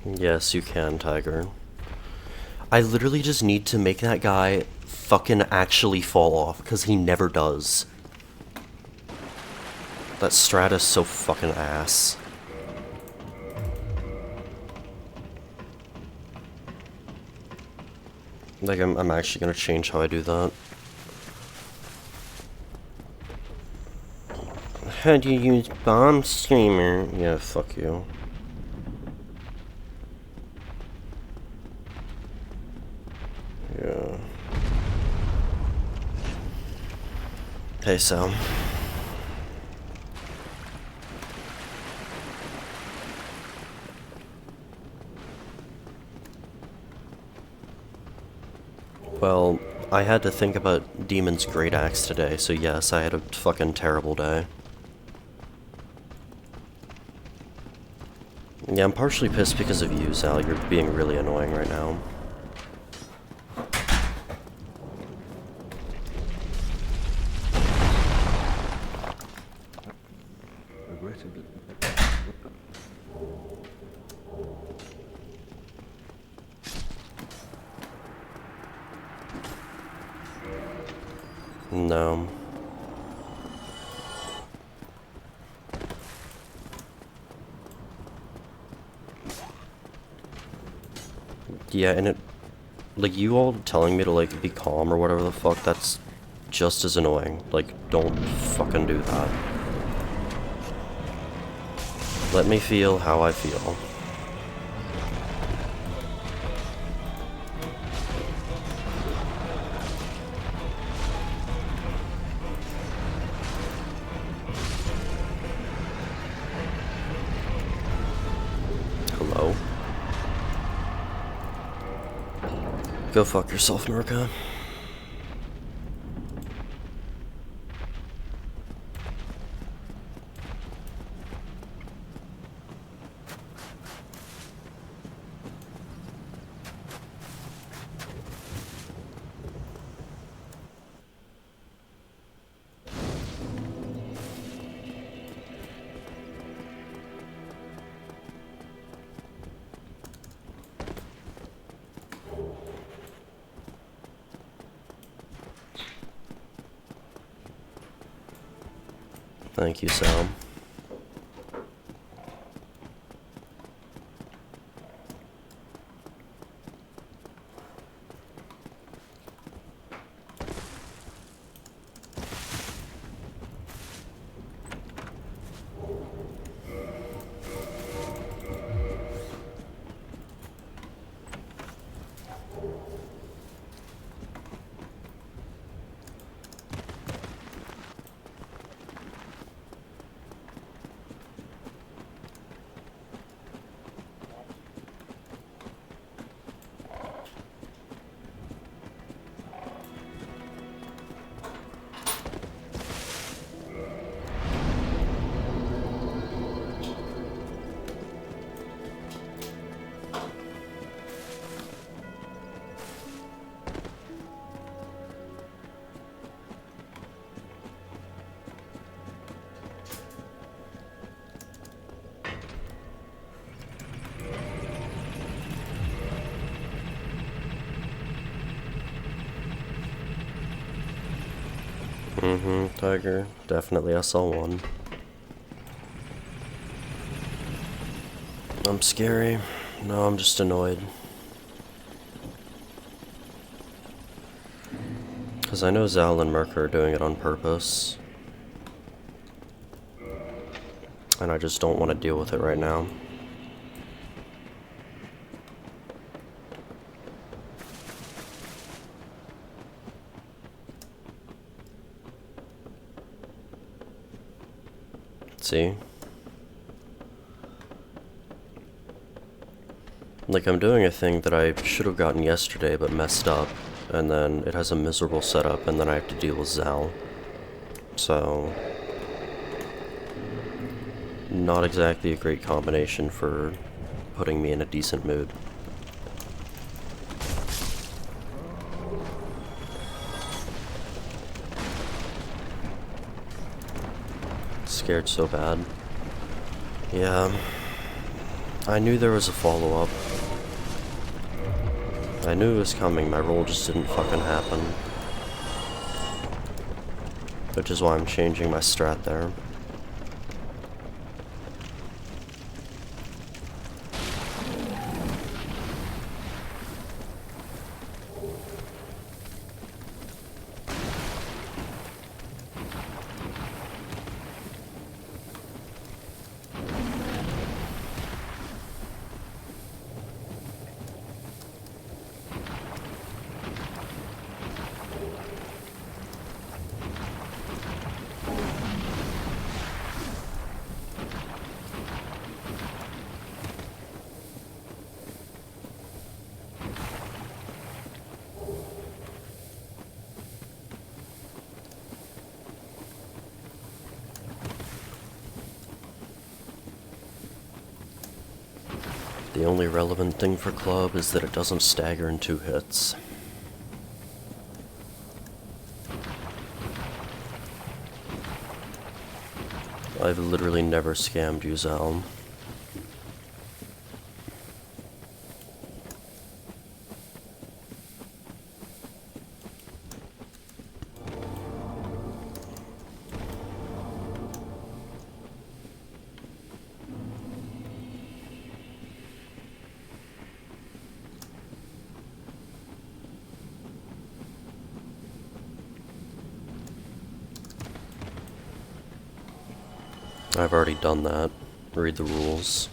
Yes, you can, Tiger. I literally just need to make that guy fucking actually fall off, because he never does. That strat is so fucking ass. Like, I'm actually gonna change how I do that. How do you use bomb screamer? Yeah, fuck you. Yeah. Hey, so. Well, I had to think about Demon's Great Axe today, so yes, I had a fucking terrible day. Yeah, I'm partially pissed because of you, Zal. You're being really annoying right now. No. Yeah, and it, like, you all telling me to, like, be calm or whatever the fuck, that's just as annoying. Like, don't fucking do that. Let me feel how I feel. Hello? Go fuck yourself, Nurka. Thank you, Sal. Tiger. Definitely SL1. I'm scary. No, I'm just annoyed. Because I know Zal and Merc are doing it on purpose. And I just don't want to deal with it right now. See? Like, I'm doing a thing that I should have gotten yesterday but messed up, and then it has a miserable setup, and then I have to deal with Zal. So, not exactly a great combination for putting me in a decent mood. Scared so bad. Yeah. I knew there was a follow-up. I knew it was coming, my roll just didn't fucking happen. Which is why I'm changing my strat there. The only relevant thing for club is that it doesn't stagger in 2 hits. I've literally never scammed you, Zal. I've already done that. Read the rules.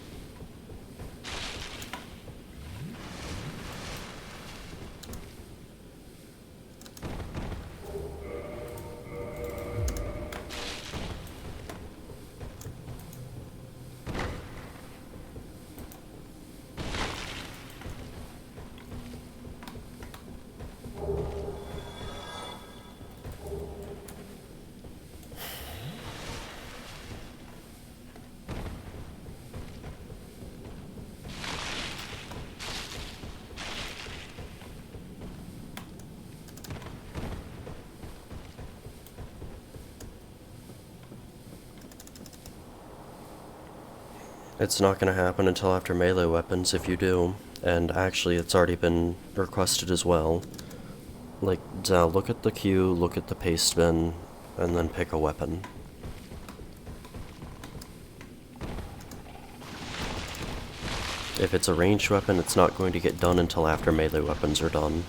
It's not gonna happen until after melee weapons if you do, and actually it's already been requested as well. Like, Zal, look at the queue, look at the paste bin, and then pick a weapon. If it's a ranged weapon, it's not going to get done until after melee weapons are done.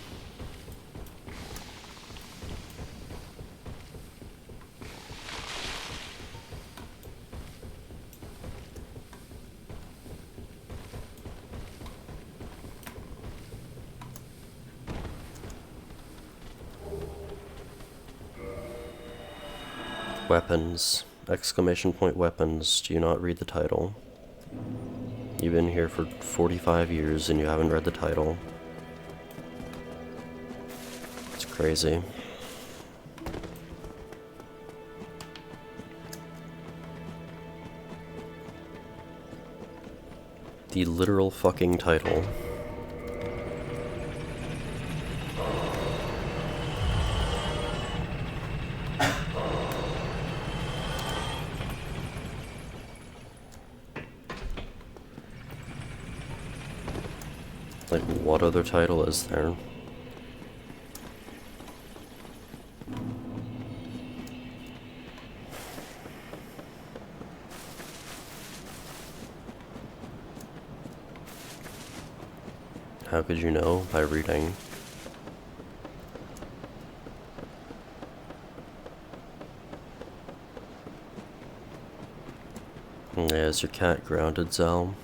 Weapons. Exclamation point weapons. Do you not read the title? You've been here for 45 years and you haven't read the title. It's crazy. The literal fucking title. Like, what other title is there? How could you know? By reading. Yeah, is your cat grounded, Zal?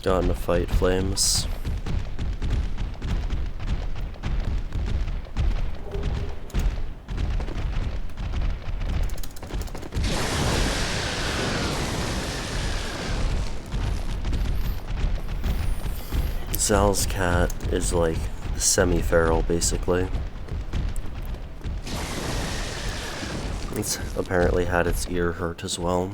Got in a fight, Flames. Zal's cat is like semi-feral, basically. It's apparently had its ear hurt as well.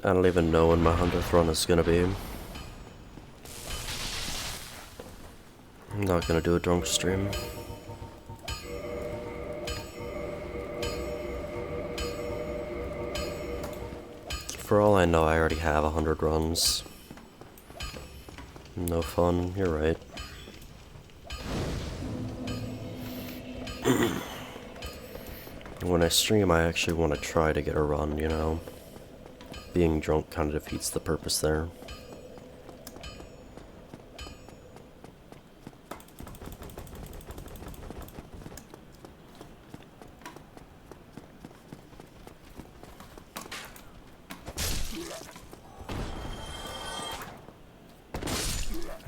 I don't even know when my 100th run is gonna be. I'm not gonna do a drunk stream. For all I know, I already have 100 runs. No fun, you're right. When I stream, I actually want to try to get a run, you know? Being drunk kind of defeats the purpose there.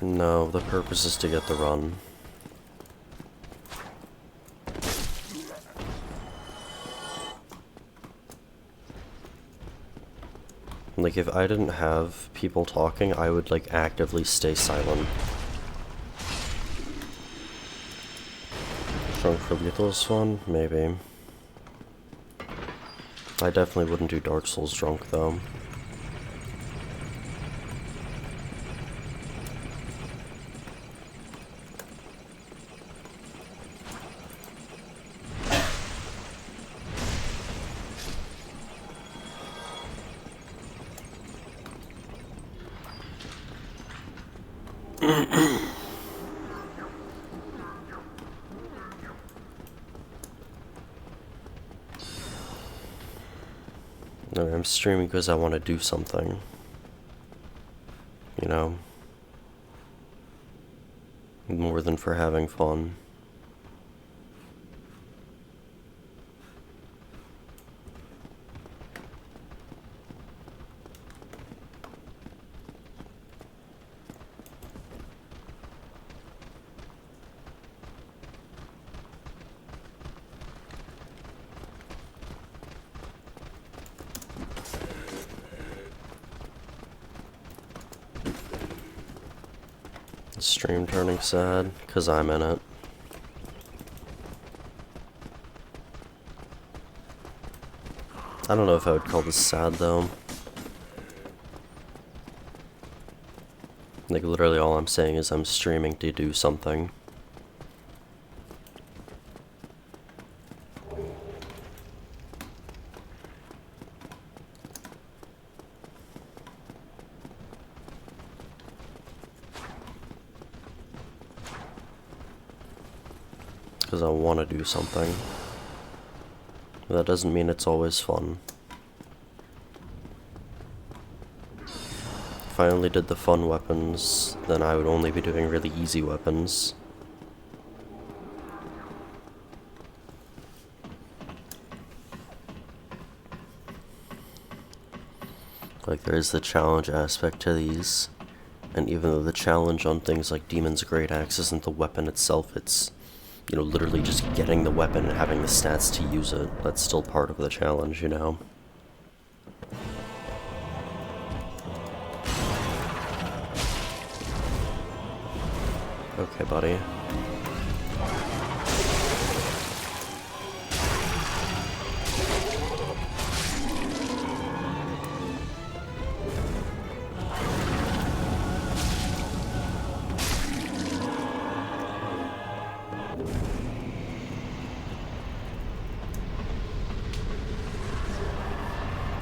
No, the purpose is to get the run. Like, if I didn't have people talking, I would, like, actively stay silent. Drunk for Lethal's fun? Maybe. I definitely wouldn't do Dark Souls drunk, though. No, I'm streaming because I want to do something. You know? More than for having fun. Stream turning sad, because I'm in it. I don't know if I would call this sad, though. Like, literally all I'm saying is I'm streaming to do something. Because I want to do something. But that doesn't mean it's always fun. If I only did the fun weapons, then I would only be doing really easy weapons. Like, there is the challenge aspect to these, and even though the challenge on things like Demon's Great Axe isn't the weapon itself, it's, you know, literally just getting the weapon and having the stats to use it. That's still part of the challenge, you know? Okay, buddy.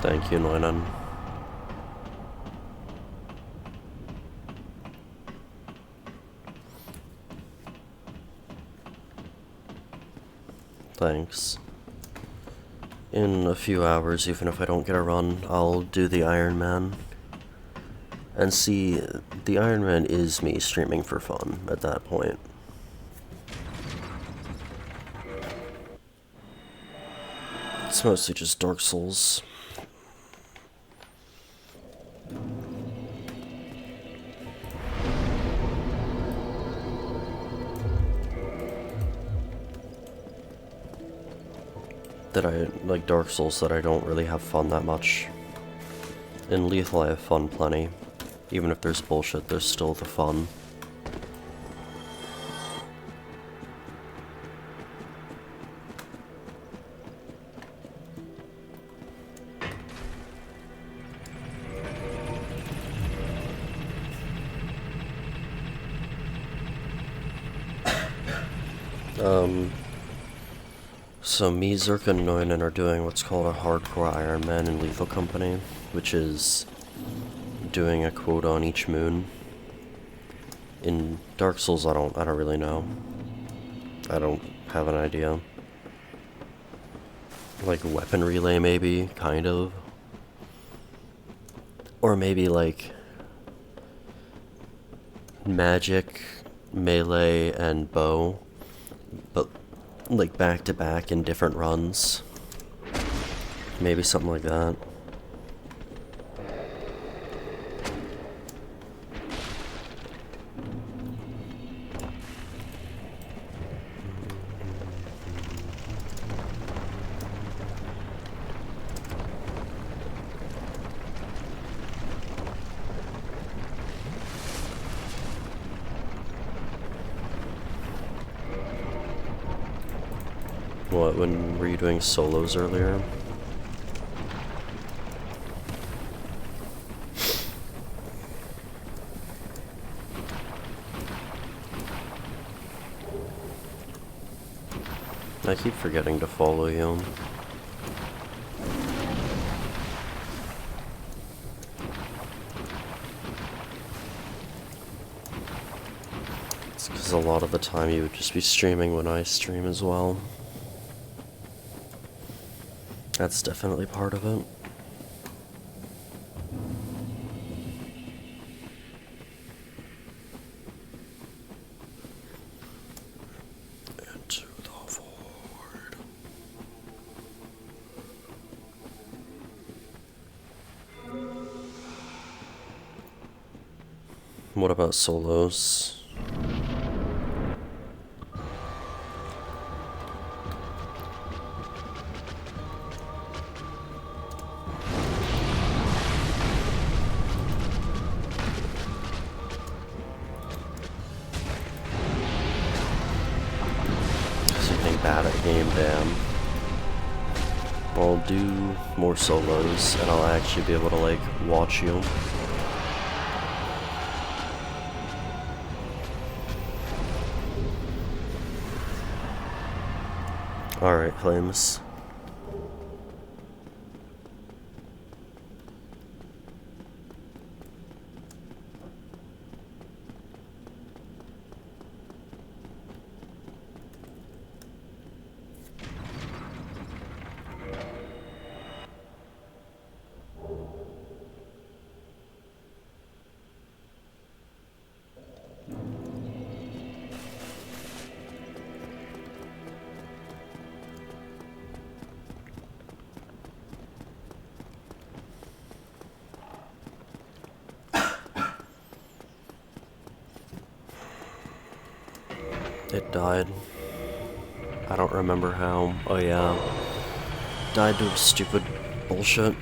Thank you, Noinan. Thanks. In a few hours, even if I don't get a run, I'll do the Iron Man. And see, the Iron Man is me streaming for fun at that point. It's mostly just Dark Souls. That I, like Dark Souls, that I don't really have fun that much. In Lethal I have fun plenty. Even if there's bullshit, there's still the fun. So me, Zerka, and Noinan are doing what's called a Hardcore Iron Man in Lethal Company, which is doing a quota on each moon. In Dark Souls, I don't really know. I don't have an idea. Like weapon relay, maybe, kind of. Or maybe like magic, melee, and bow, but like back to back in different runs. Maybe something like that. What, when were you doing solos earlier? I keep forgetting to follow you. It's because a lot of the time you would just be streaming when I stream as well. That's definitely part of it. Into the void. What about solos? Damn. I'll do more solos, and I'll actually be able to, like, watch you. Alright, Flames. It died. I don't remember how. Oh yeah. Died to stupid bullshit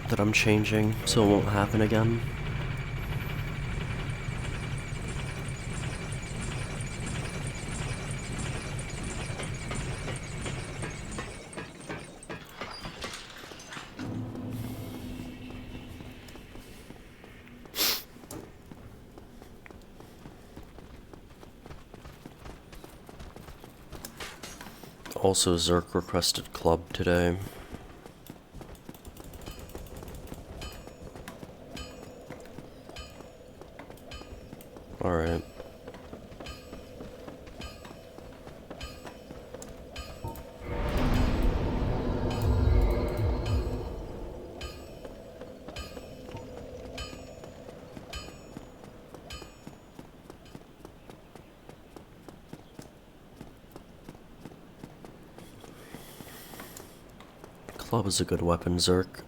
that I'm changing so it won't happen again. Also, Zerk requested club today. Alright. Club is a good weapon, Zerk.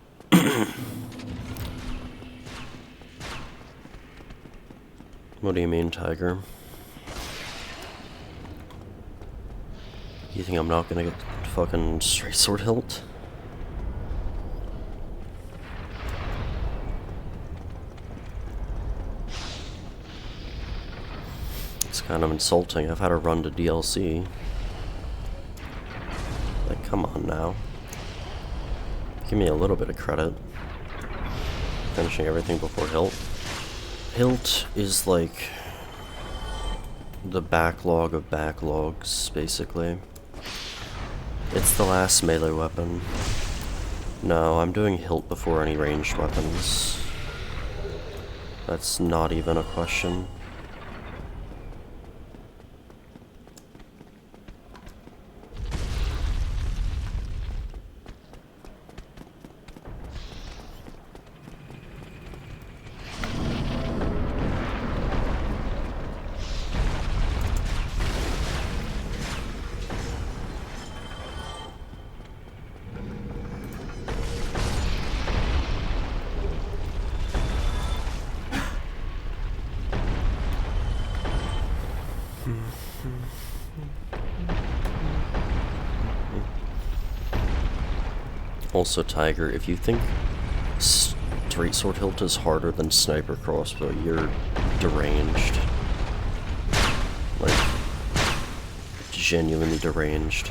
What do you mean, Tiger? You think I'm not gonna get fucking straight sword hilt? It's kind of insulting. I've had a run to DLC. Like, come on now. Give me a little bit of credit. Finishing everything before hilt. Hilt is like the backlog of backlogs, basically. It's the last melee weapon. No, I'm doing hilt before any ranged weapons. That's not even a question. Also, Tiger, if you think straight sword hilt is harder than sniper crossbow, you're deranged. Like, genuinely deranged.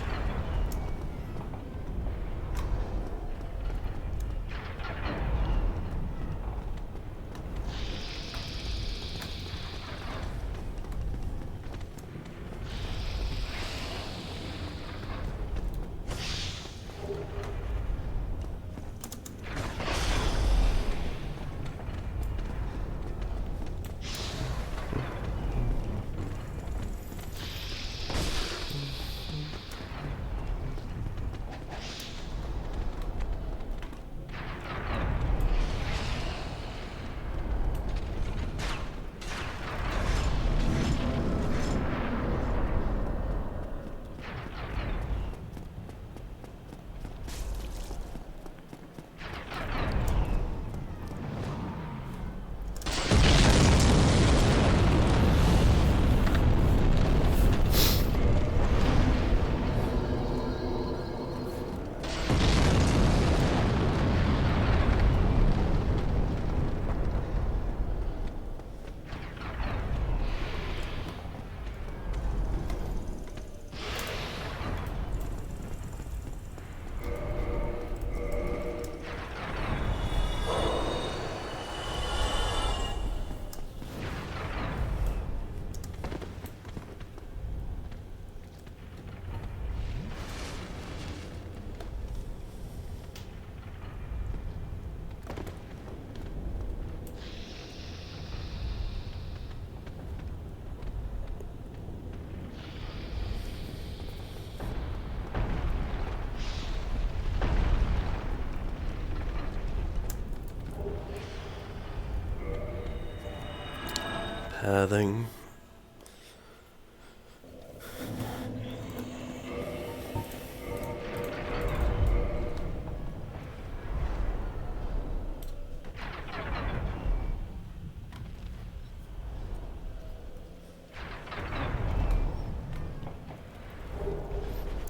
pathing.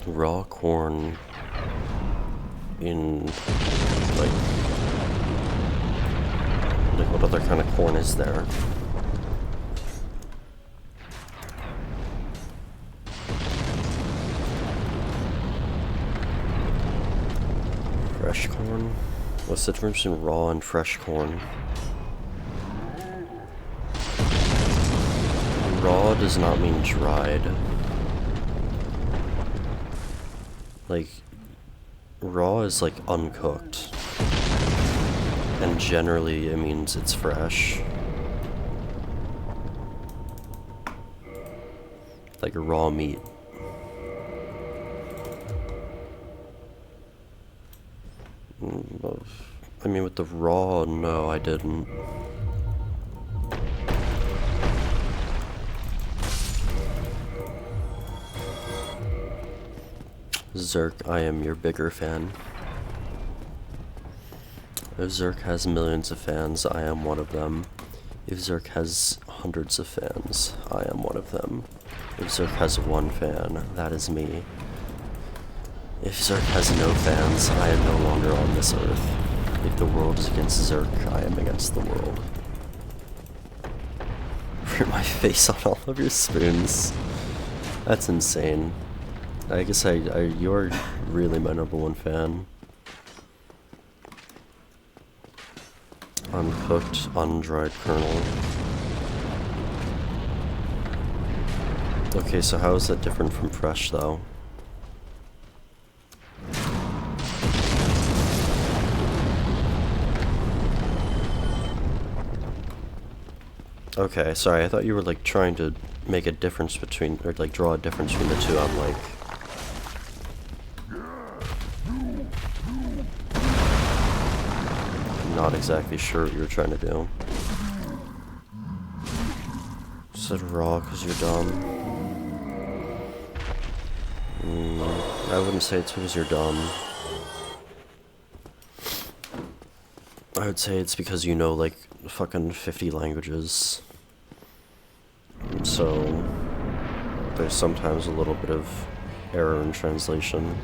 Raw corn in like what other kind of corn is there? Fresh corn? What's the difference between raw and fresh corn? Raw does not mean dried. Like, raw is like uncooked. And generally it means it's fresh. Like raw meat. I mean, with the raw, no, I didn't. Zerk, I am your bigger fan. If Zerk has millions of fans, I am one of them. If Zerk has hundreds of fans, I am one of them. If Zerk has one fan, that is me. If Zerk has no fans, I am no longer on this earth. If the world is against Zerk, I am against the world. For my face on all of your spoons. That's insane. I guess you're really my number one fan. Uncooked, undried kernel. Okay, so how is that different from fresh, though? Okay, sorry, I thought you were, like, trying to make a difference between, or, like, draw a difference between the two. I'm like... not exactly sure what you were trying to do. Said raw because you're dumb. I wouldn't say it's because you're dumb. I would say it's because you know like fucking 50 languages. So there's sometimes a little bit of error in translation.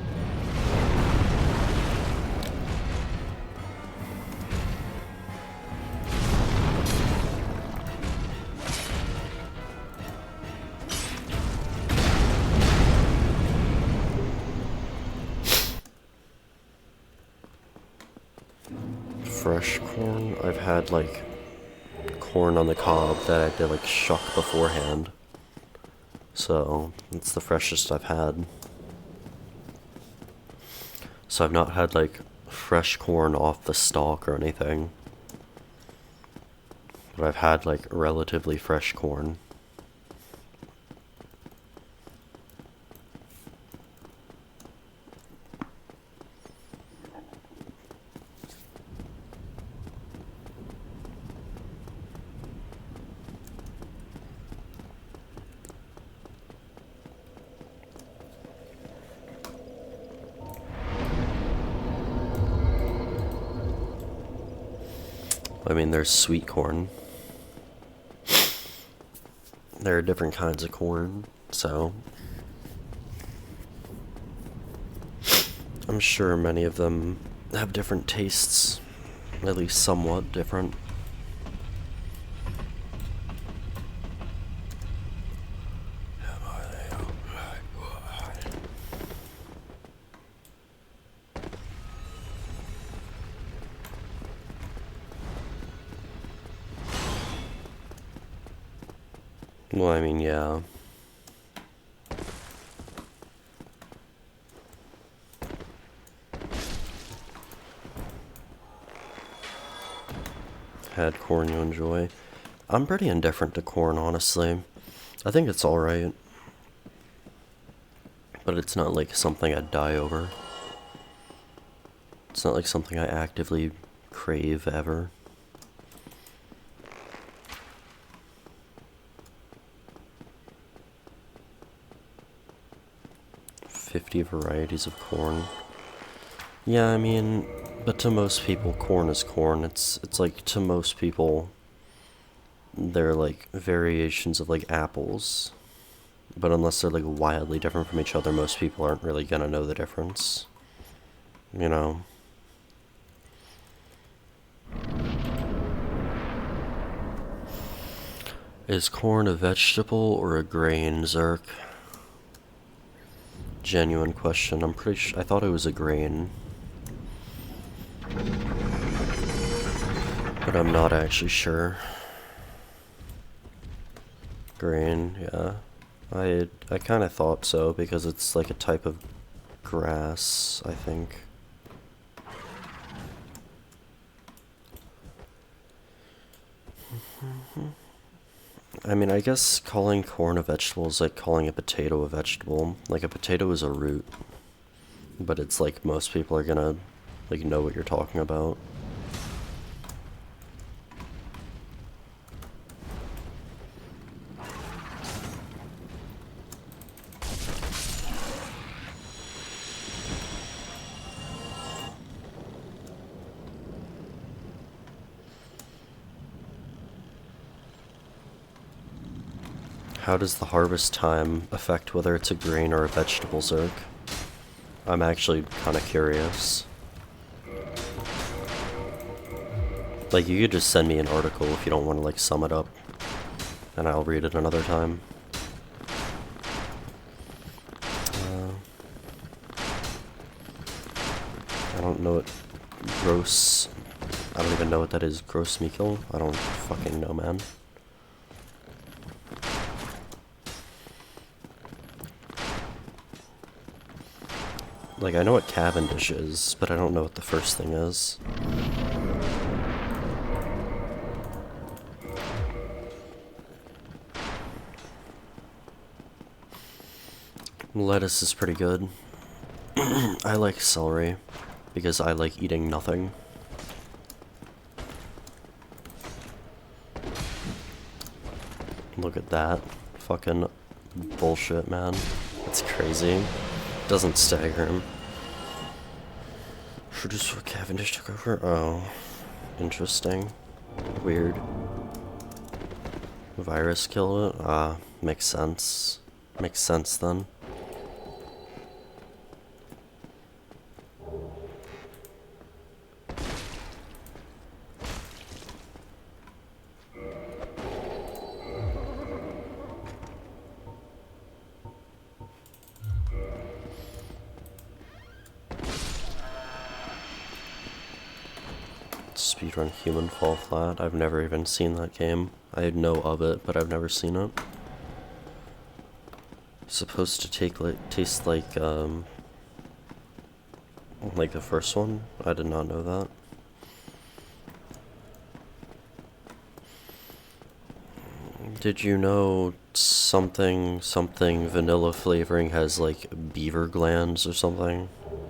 Fresh corn, I've had like corn on the cob that I did like shuck beforehand, so it's the freshest I've had. So I've not had like fresh corn off the stalk or anything, but I've had like relatively fresh corn. I mean, there's sweet corn. There are different kinds of corn, so I'm sure many of them have different tastes, at least somewhat different. Well, I mean, yeah. Had corn you enjoy. I'm pretty indifferent to corn, honestly. I think it's alright. But it's not like something I'd die over. It's not like something I actively crave ever. 50 varieties of corn. Yeah, I mean, but to most people, corn is corn. It's like, to most people, they're like variations of like apples. But unless they're like wildly different from each other, most people aren't really gonna know the difference. You know? Is corn a vegetable or a grain, Zerk? Genuine question. I'm pretty sure. I thought it was a grain. But I'm not actually sure. Grain, yeah. I kind of thought so, because it's like a type of grass, I think. I mean, I guess calling corn a vegetable is like calling a potato a vegetable. Like, a potato is a root. But it's like, most people are gonna, like, know what you're talking about. How does the harvest time affect whether it's a grain or a vegetable, Zerk? I'm actually kind of curious. Like, you could just send me an article if you don't want to, like, sum it up, and I'll read it another time. I don't know what gross... I don't even know what that is. Gross Mikkel? I don't fucking know, man. Like, I know what Cavendish is, but I don't know what the first thing is. Lettuce is pretty good. I like celery, because I like eating nothing. Look at that. Fucking bullshit, man. It's crazy. Doesn't stagger him. For just what Cavendish took over? Oh. Interesting. Weird. Virus kill it? Ah, makes sense. Makes sense then. Speedrun Human Fall Flat. I've never even seen that game. I know of it, but I've never seen it. It's supposed to taste like the first one. I did not know that. Did you know something vanilla flavoring has like beaver glands or something?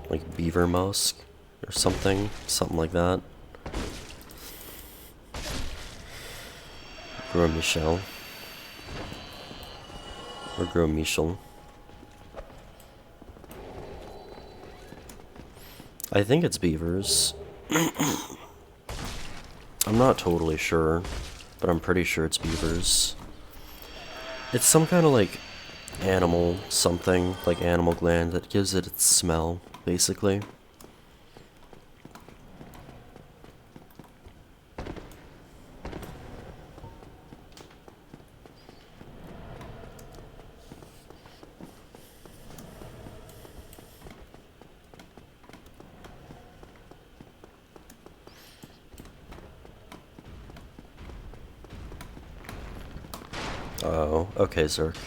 Like beaver musk or something like that. Gros Michel. Or Gros Michel. I think it's beavers. I'm not totally sure, but I'm pretty sure it's beavers. It's some kind of like animal something, like animal gland that gives it its smell, basically. Oh, okay, Zerk.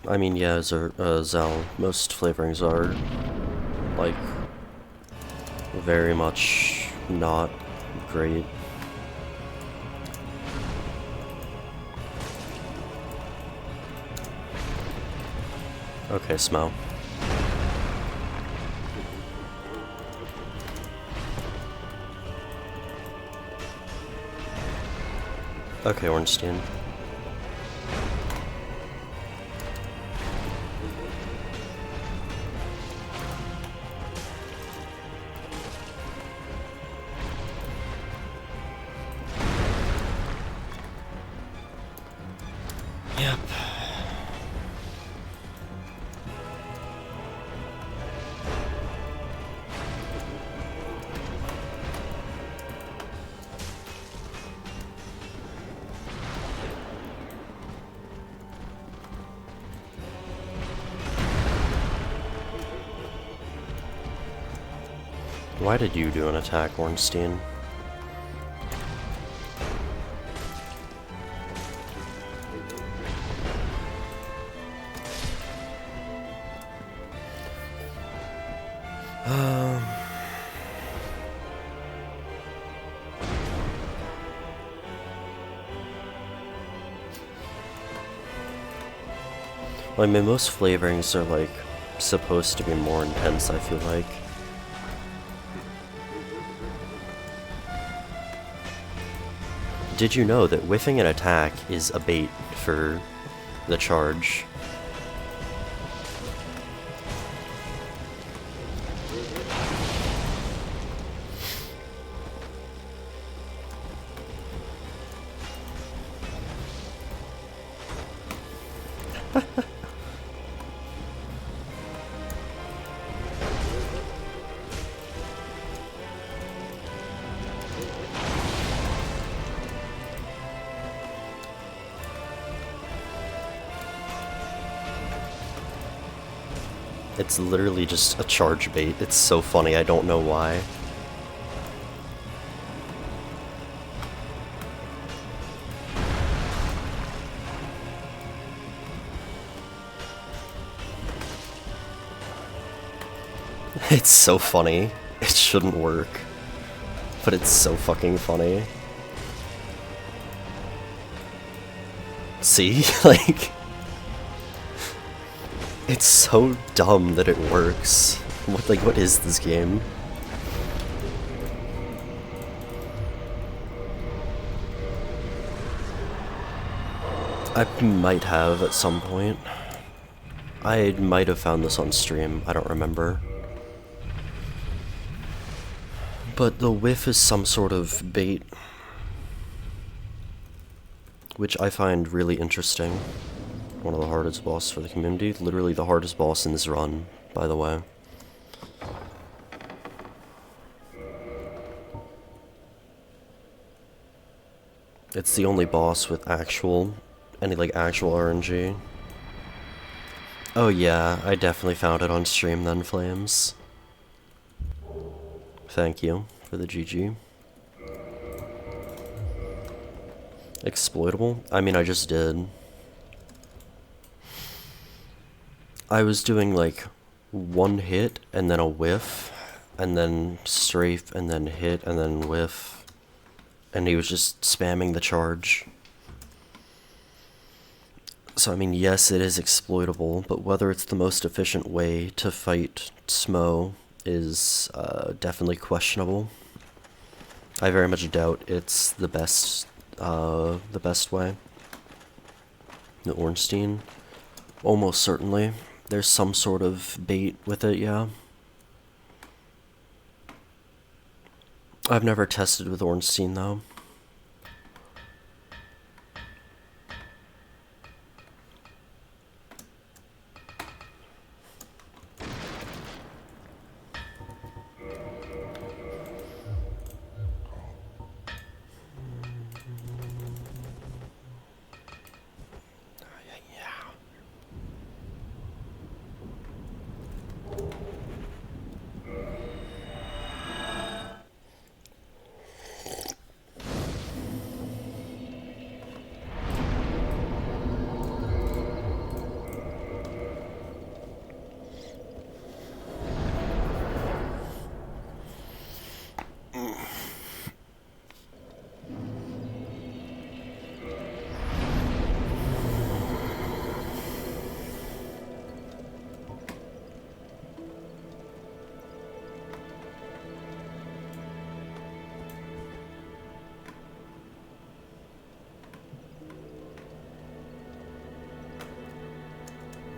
I mean, yeah, Zal, most flavorings are, like, very much not great. Okay, Smough. Okay, Ornstein. Yep. Why did you do an attack, Ornstein? Well, I mean, most flavorings are, like, supposed to be more intense, I feel like. Did you know that whiffing an attack is a bait for the charge? It's literally just a charge bait. It's so funny, I don't know why. It's so funny. It shouldn't work. But it's so fucking funny. See? Like... It's so dumb that it works. What is this game? I might have at some point. I might have found this on stream, I don't remember. But the whiff is some sort of bait, which I find really interesting. One of the hardest bosses for the community. Literally the hardest boss in this run, by the way. It's the only boss with actual RNG. Oh yeah, I definitely found it on stream then, Flames. Thank you for the GG. Exploitable? I mean, I just did. I was doing like one hit and then a whiff and then strafe and then hit and then whiff, and he was just spamming the charge. So I mean, yes, it is exploitable, but whether it's the most efficient way to fight Smough is definitely questionable. I very much doubt it's the best way. The Ornstein, almost certainly. There's some sort of bait with it, yeah. I've never tested with Ornstein, though.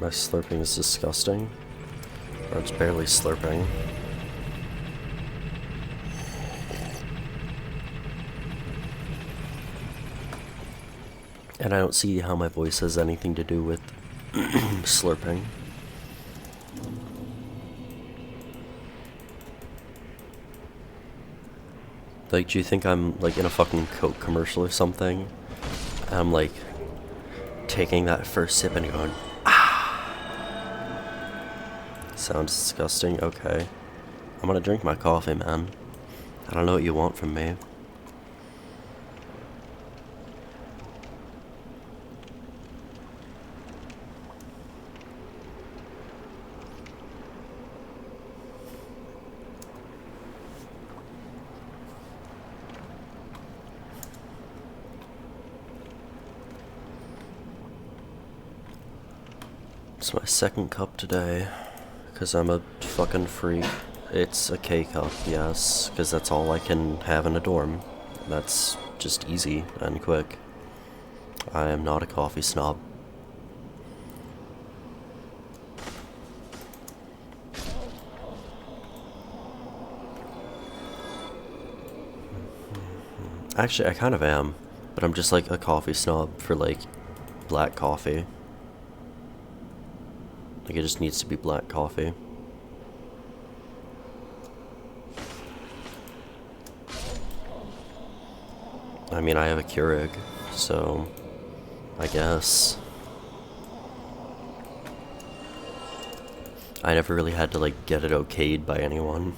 My slurping is disgusting. Or it's barely slurping. And I don't see how my voice has anything to do with slurping. Like, do you think I'm, like, in a fucking Coke commercial or something? And I'm, like, taking that first sip and going, ah! Sounds disgusting. Okay. I'm gonna drink my coffee, man. I don't know what you want from me. It's my second cup today, because I'm a fucking freak. It's a K-cup, yes, because that's all I can have in a dorm. That's just easy and quick. I am not a coffee snob. Actually, I kind of am, but I'm just like a coffee snob for like black coffee. Like, it just needs to be black coffee. I mean, I have a Keurig, so I guess. I never really had to, like, get it okayed by anyone.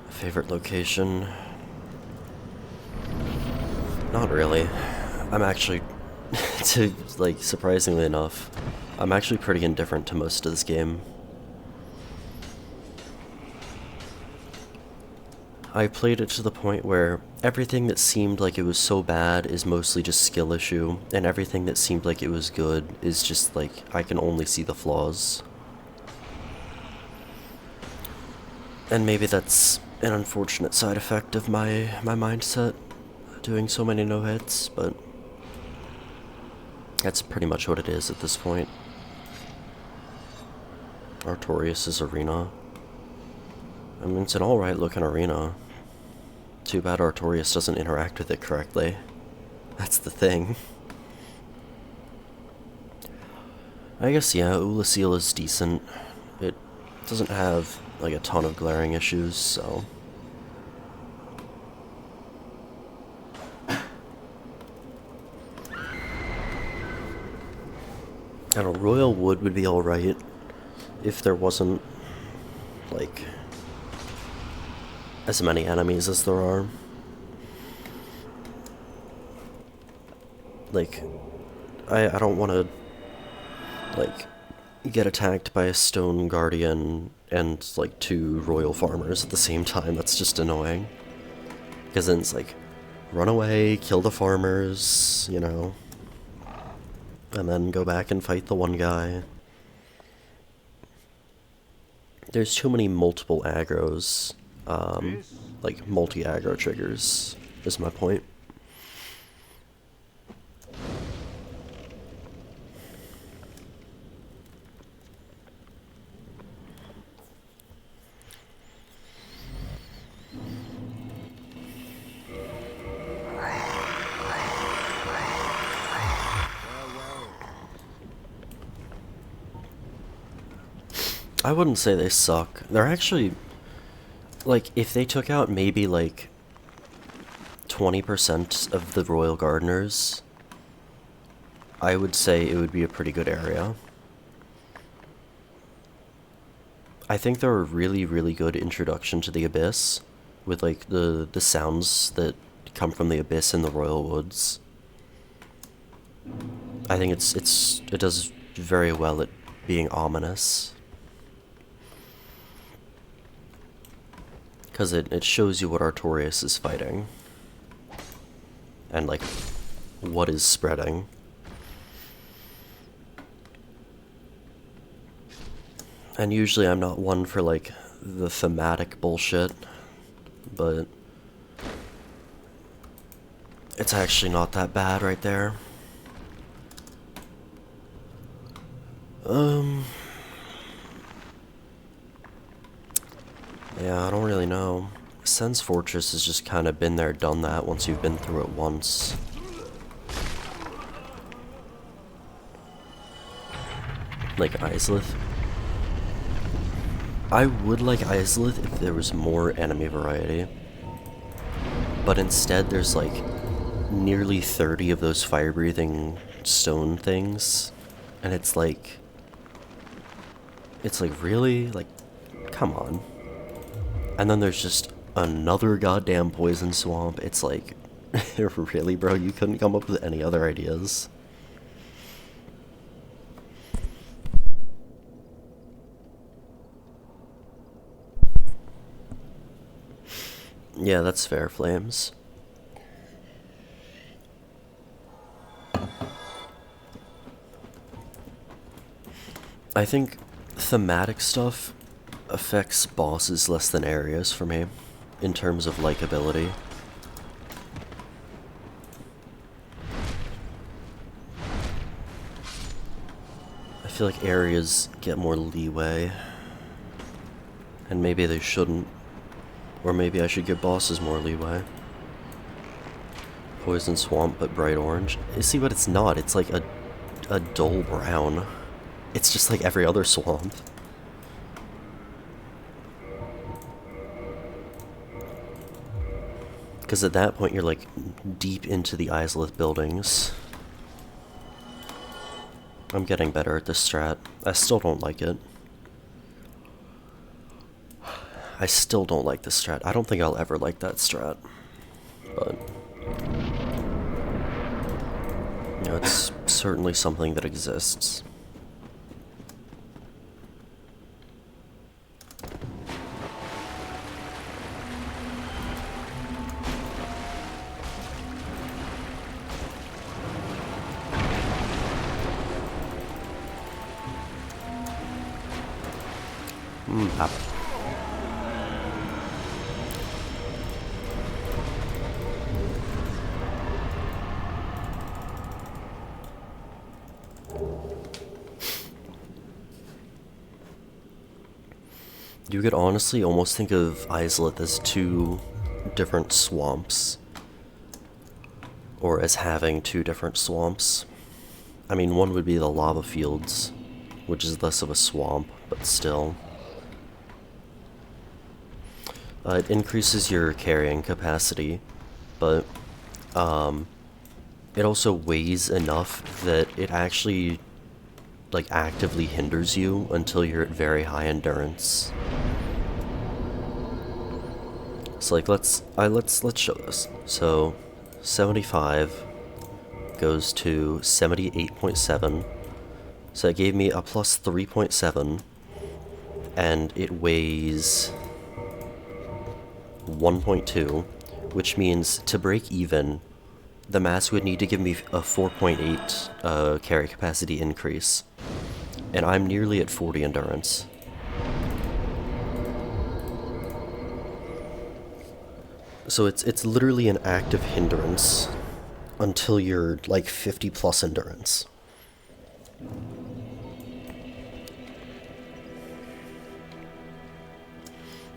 Favorite location? Not really. I'm actually, surprisingly enough, I'm actually pretty indifferent to most of this game. I played it to the point where everything that seemed like it was so bad is mostly just skill issue, and everything that seemed like it was good is just like, I can only see the flaws. And maybe that's an unfortunate side effect of my mindset, doing so many no-hits, but that's pretty much what it is at this point. Artorias' arena. I mean, it's an alright looking arena. Too bad Artorias doesn't interact with it correctly. That's the thing. I guess, yeah, Ulasil is decent. It doesn't have, like, a ton of glaring issues, so... I don't know, Royal Wood would be alright if there wasn't, like, as many enemies as there are. Like, I don't want to, like, get attacked by a stone guardian and, like, 2 royal farmers at the same time. That's just annoying. Because then it's like, run away, kill the farmers, you know, and then go back and fight the one guy. There's too many multiple aggros, like multi-aggro triggers, is my point. I wouldn't say they suck. They're actually, like, if they took out maybe, like, 20% of the Royal Gardeners, I would say it would be a pretty good area. I think they're a really, really good introduction to the Abyss, with, like, the sounds that come from the Abyss in the Royal Woods. I think it does very well at being ominous. Because it shows you what Artorias is fighting. And, like, what is spreading. And usually I'm not one for, like, the thematic bullshit, but it's actually not that bad right there. Yeah, I don't really know. Sen's Fortress has just kind of been there, done that once you've been through it once. Like Islith. I would like Islith if there was more enemy variety. But instead there's like nearly 30 of those fire-breathing stone things. And it's like, really? Like, come on. And then there's just another goddamn poison swamp. It's like, really, bro? You couldn't come up with any other ideas? Yeah, that's fair, Flames. I think thematic stuff affects bosses less than areas for me, in terms of likability. I feel like areas get more leeway, and maybe they shouldn't. Or maybe I should give bosses more leeway. Poison swamp, but bright orange. You see, but it's not. It's like a dull brown. It's just like every other swamp. Because at that point you're like deep into the Islith buildings. I'm getting better at this strat. I still don't like it. I still don't like this strat. I don't think I'll ever like that strat. But, you know, it's certainly something that exists. Up. You could honestly almost think of Islith as two different swamps. Or as having two different swamps. I mean, one would be the lava fields, which is less of a swamp, but still. It increases your carrying capacity, but it also weighs enough that it actually like actively hinders you until you're at very high endurance. So like let's show this. So 75 goes to 78.7. So it gave me a plus 3.7, and it weighs 1.2, which means to break even, the mask would need to give me a 4.8 carry capacity increase, and I'm nearly at 40 endurance. So it's literally an active hindrance until you're like 50 plus endurance.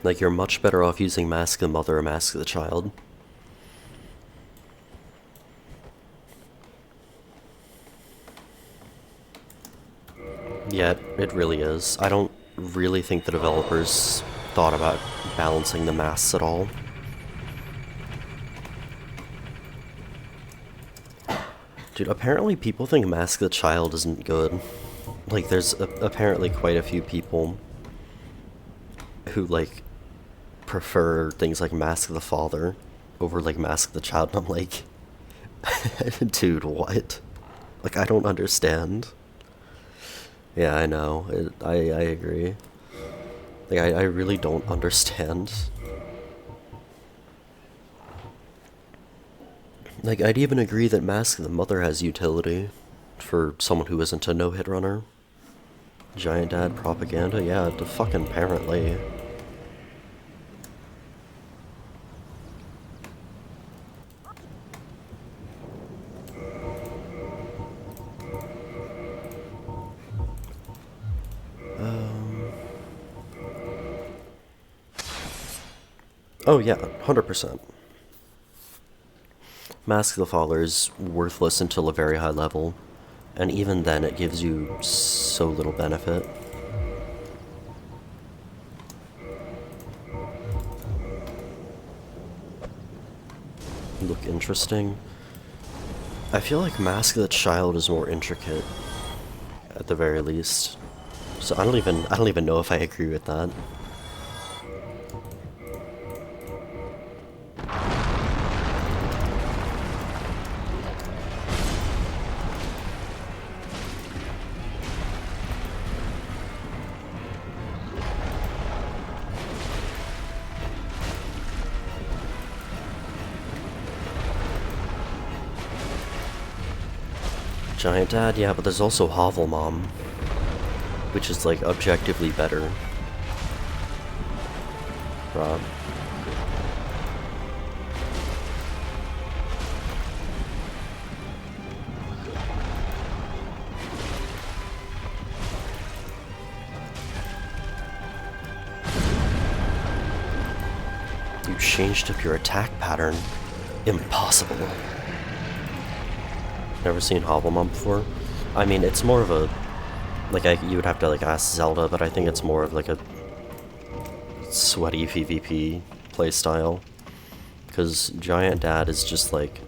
Like, you're much better off using Mask of the Mother or Mask of the Child. Yeah, it really is. I don't really think the developers thought about balancing the masks at all. Dude, apparently people think Mask of the Child isn't good. Like, there's apparently quite a few people who, like, prefer things like Mask of the Father over, like, Mask of the Child, and I'm like, dude, what? Like, I don't understand. Yeah, I know. I agree. Like, I really don't understand. Like, I'd even agree that Mask of the Mother has utility for someone who isn't a no-hit runner. Giant Dad propaganda? Yeah, fucking apparently. Oh yeah, 100%. Mask of the Father is worthless until a very high level, And even then, it gives you so little benefit. Look interesting. I feel like Mask of the Child is more intricate, at the very least. So I don't even know if I agree with that. Giant Dad, yeah, but there's also Hovel Mom, which is like objectively better. Rob. You changed up your attack pattern. Impossible. Never seen Hobblemon before? I mean, it's more of a... Like, you would have to, like, ask Zelda, but I think it's more of, like, a sweaty PvP playstyle. Because Giant Dad is just, like,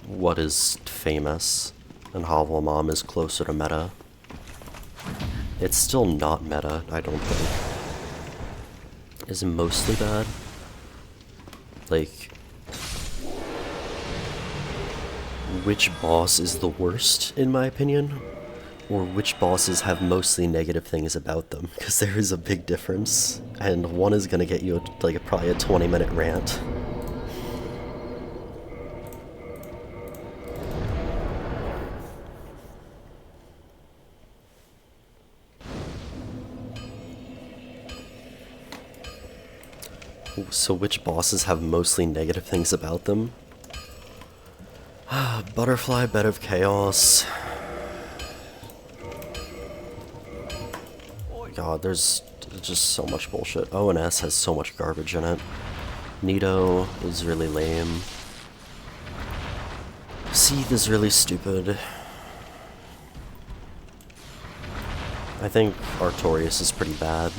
what is famous, and Hobblemon is closer to meta. It's still not meta, I don't think. Is mostly bad. Like... Which boss is the worst, in my opinion? Or which bosses have mostly negative things about them? Because there is a big difference, and one is gonna get you, like, probably a 20-minute rant. So which bosses have mostly negative things about them? Butterfly, Bed of Chaos. Oh my god, there's just so much bullshit. ONS has so much garbage in it. Nito is really lame. Seath is really stupid. I think Artorias is pretty bad.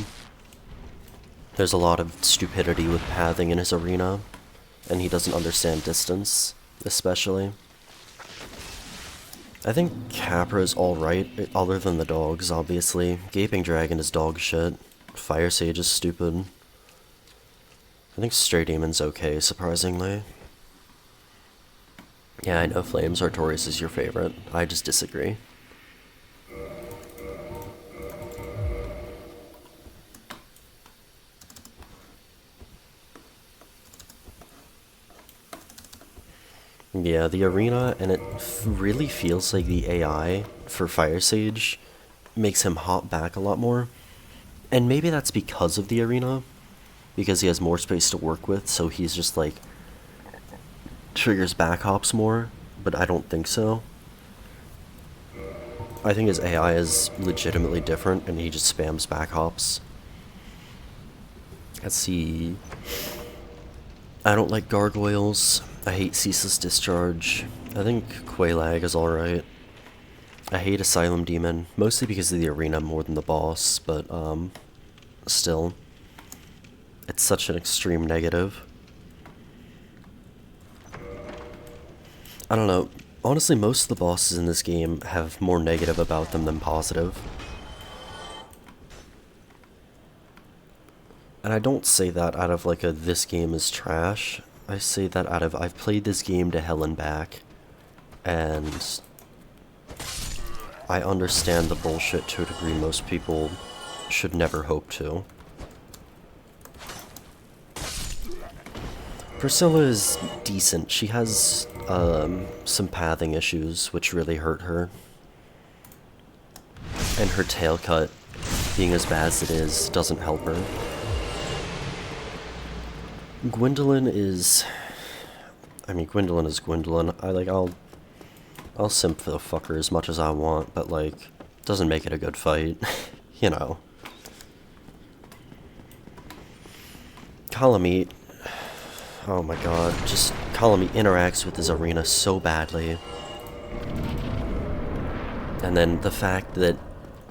There's a lot of stupidity with pathing in his arena, and he doesn't understand distance, especially. I think Capra's alright, other than the dogs, obviously. Gaping Dragon is dog shit. Firesage is stupid. I think Stray Demon's okay, surprisingly. Yeah, I know Flames Artorias is your favorite. I just disagree. Yeah, the arena, and it really feels like the AI for Firesage makes him hop back a lot more. And maybe that's because of the arena, because he has more space to work with, so he's just like triggers back hops more, but I don't think so. I think his AI is legitimately different, and he just spams back hops. Let's see. I don't like Gargoyles. I hate Ceaseless Discharge. I think Quelaag is alright. I hate Asylum Demon, mostly because of the arena more than the boss, but, still. It's such an extreme negative. I don't know. Honestly, most of the bosses in this game have more negative about them than positive. And I don't say that out of like a this game is trash. I say that out of I've played this game to hell and back, and I understand the bullshit to a degree most people should never hope to. Priscilla is decent. She has some pathing issues which really hurt her. And her tail cut, being as bad as it is, doesn't help her. Gwyndolin is... I mean, Gwyndolin is Gwyndolin. I'll simp for the fucker as much as I want, but, like, doesn't make it a good fight. You know. Kalameet. Oh my god, just Kalameet interacts with his arena so badly. And then the fact that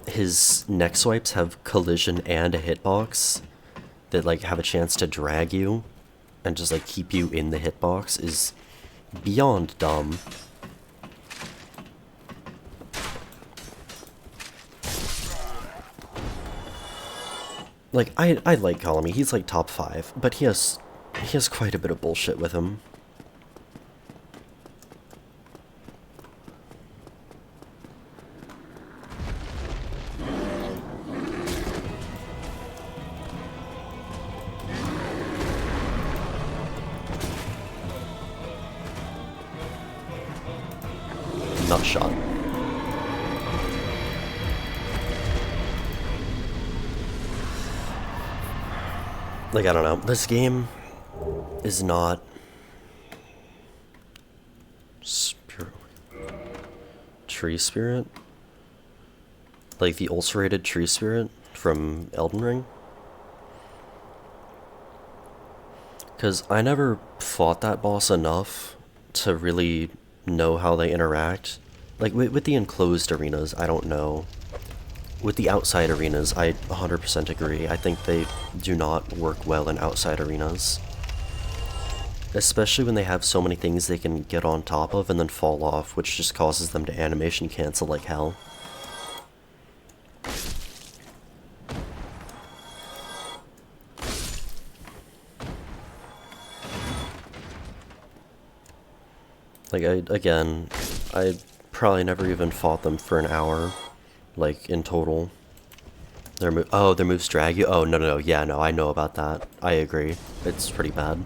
his neck swipes have collision and a hitbox that like have a chance to drag you and just like keep you in the hitbox is beyond dumb. Like I like Kalameet, he's like top 5, but he has quite a bit of bullshit with him. Nut shot. Like, I don't know. This game is not tree spirit. Like the ulcerated tree spirit from Elden Ring. Because I never fought that boss enough to really know how they interact. Like with the enclosed arenas, I don't know. With the outside arenas, I 100% agree. I think they do not work well in outside arenas. Especially when they have so many things they can get on top of and then fall off, which just causes them to animation cancel like hell. Like, I probably never even fought them for an hour, like, in total. Their moves drag you? Oh, no, yeah, no, I know about that. I agree. It's pretty bad.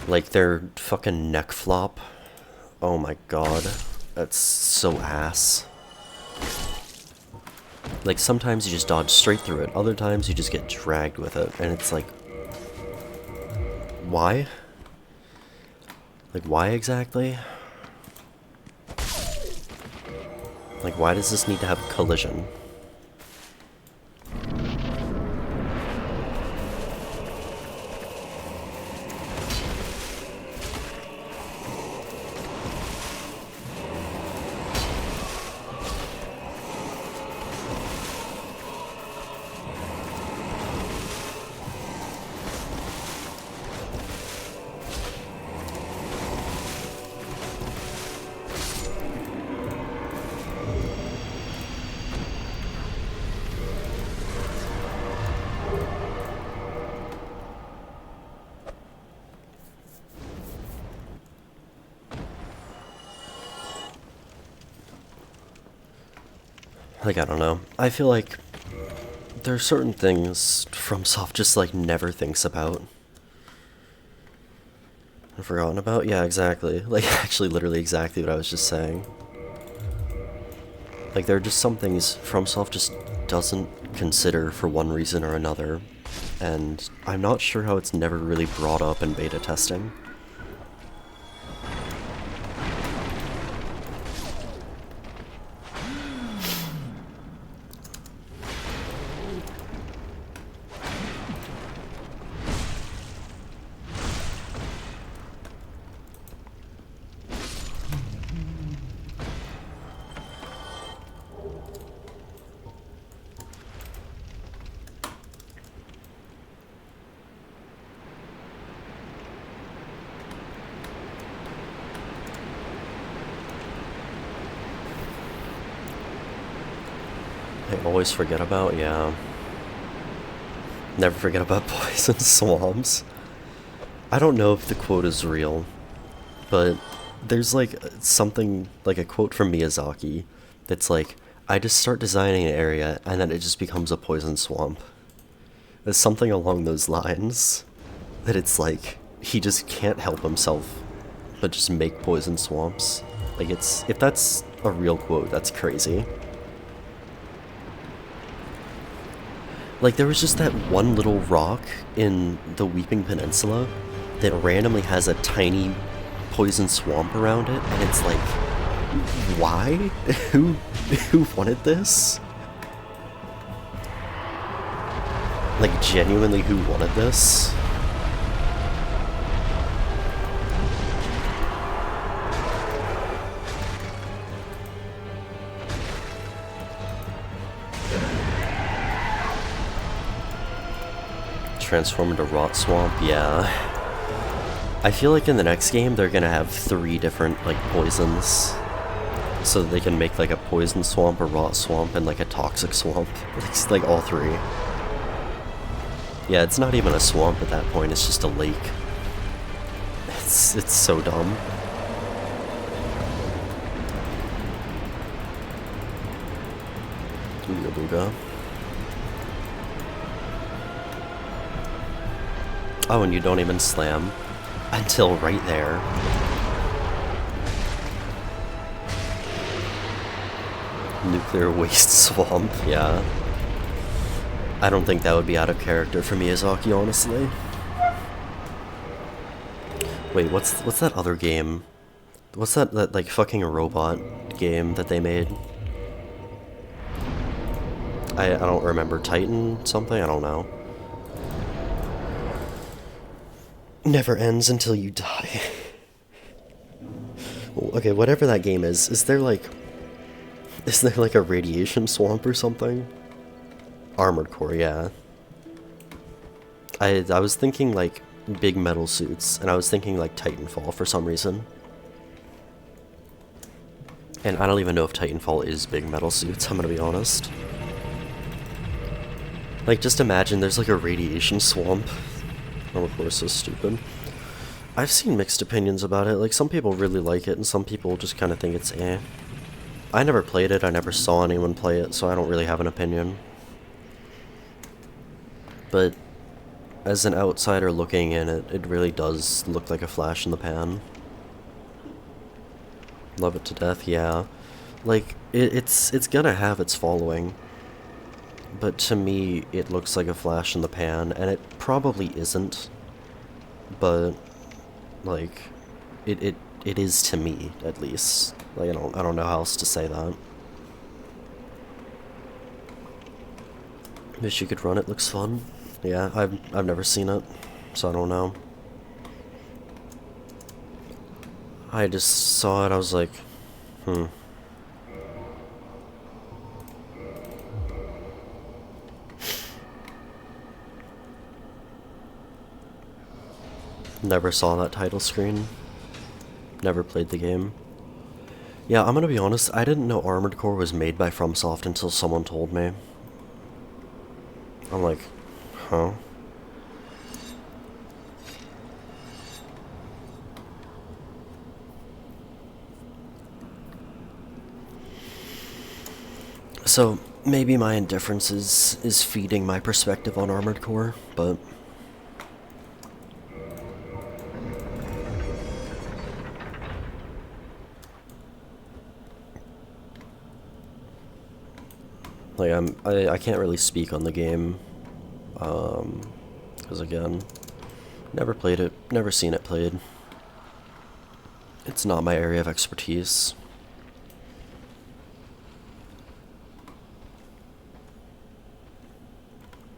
Like, their fucking neck flop. Oh my god. That's so ass. Like, sometimes you just dodge straight through it, other times you just get dragged with it, and it's like... Why? Like, why exactly? Like, why does this need to have collision? Like, I don't know. I feel like there are certain things FromSoft just, like, never thinks about. I've forgotten about? Yeah, exactly. Like, actually, literally exactly what I was just saying. Like, there are just some things FromSoft just doesn't consider for one reason or another. And I'm not sure how it's never really brought up in beta testing. I always forget about, yeah. Never forget about poison swamps. I don't know if the quote is real, but there's like something, like a quote from Miyazaki that's like, I just start designing an area and then it just becomes a poison swamp. There's something along those lines that it's like, he just can't help himself but just make poison swamps. Like, it's, if that's a real quote, that's crazy. Like, there was just that one little rock in the Weeping Peninsula that randomly has a tiny poison swamp around it, and it's like, why? Who wanted this? Like, genuinely, who wanted this? transform into Rot Swamp, yeah. I feel like in the next game they're gonna have 3 different, like, poisons. So they can make, like, a Poison Swamp, a Rot Swamp, and, like, a Toxic Swamp. It's, like, all 3. Yeah, it's not even a swamp at that point, it's just a lake. It's so dumb. Ooga booga. Oh, and you don't even slam until right there. Nuclear Waste Swamp, yeah. I don't think that would be out of character for Miyazaki, honestly. Wait, what's that other game? What's that like fucking robot game that they made? I don't remember. Titan something? I don't know. Never ends until you die. Okay, whatever that game is there like a radiation swamp or something? Armored Core, yeah. I was thinking like big metal suits, and I was thinking like Titanfall for some reason. And I don't even know if Titanfall is big metal suits, I'm gonna be honest. Like, just imagine there's like a radiation swamp. Armored Core is so stupid. I've seen mixed opinions about it, like some people really like it and some people just kind of think it's eh. I never played it, I never saw anyone play it, so I don't really have an opinion. But as an outsider looking in, it really does look like a flash in the pan. Love it to death, yeah. Like, it's gonna have its following. But to me, it looks like a flash in the pan, and it probably isn't. But, like, it is to me, at least. Like, I don't know how else to say that. Wish you could run it, looks fun. Yeah, I've never seen it, so I don't know. I just saw it, I was like, Never saw that title screen. Never played the game. Yeah, I'm gonna be honest, I didn't know Armored Core was made by FromSoft until someone told me. I'm like, huh? So, maybe my indifference is feeding my perspective on Armored Core, but... like, I can't really speak on the game, because again, never played it, never seen it played. It's not my area of expertise.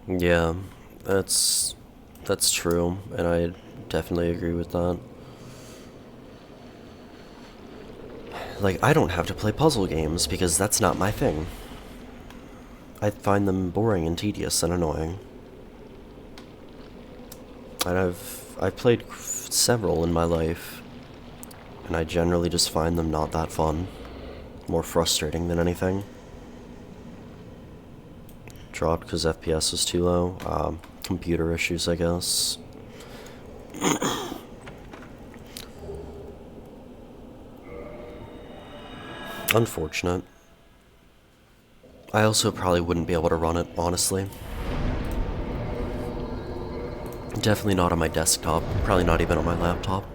Yeah, that's true, and I definitely agree with that. Like, I don't have to play puzzle games because that's not my thing. I find them boring and tedious and annoying. And I've played several in my life, and I generally just find them not that fun. More frustrating than anything. Dropped because FPS was too low. Computer issues, I guess. Unfortunate. I also probably wouldn't be able to run it, honestly. Definitely not on my desktop, probably not even on my laptop.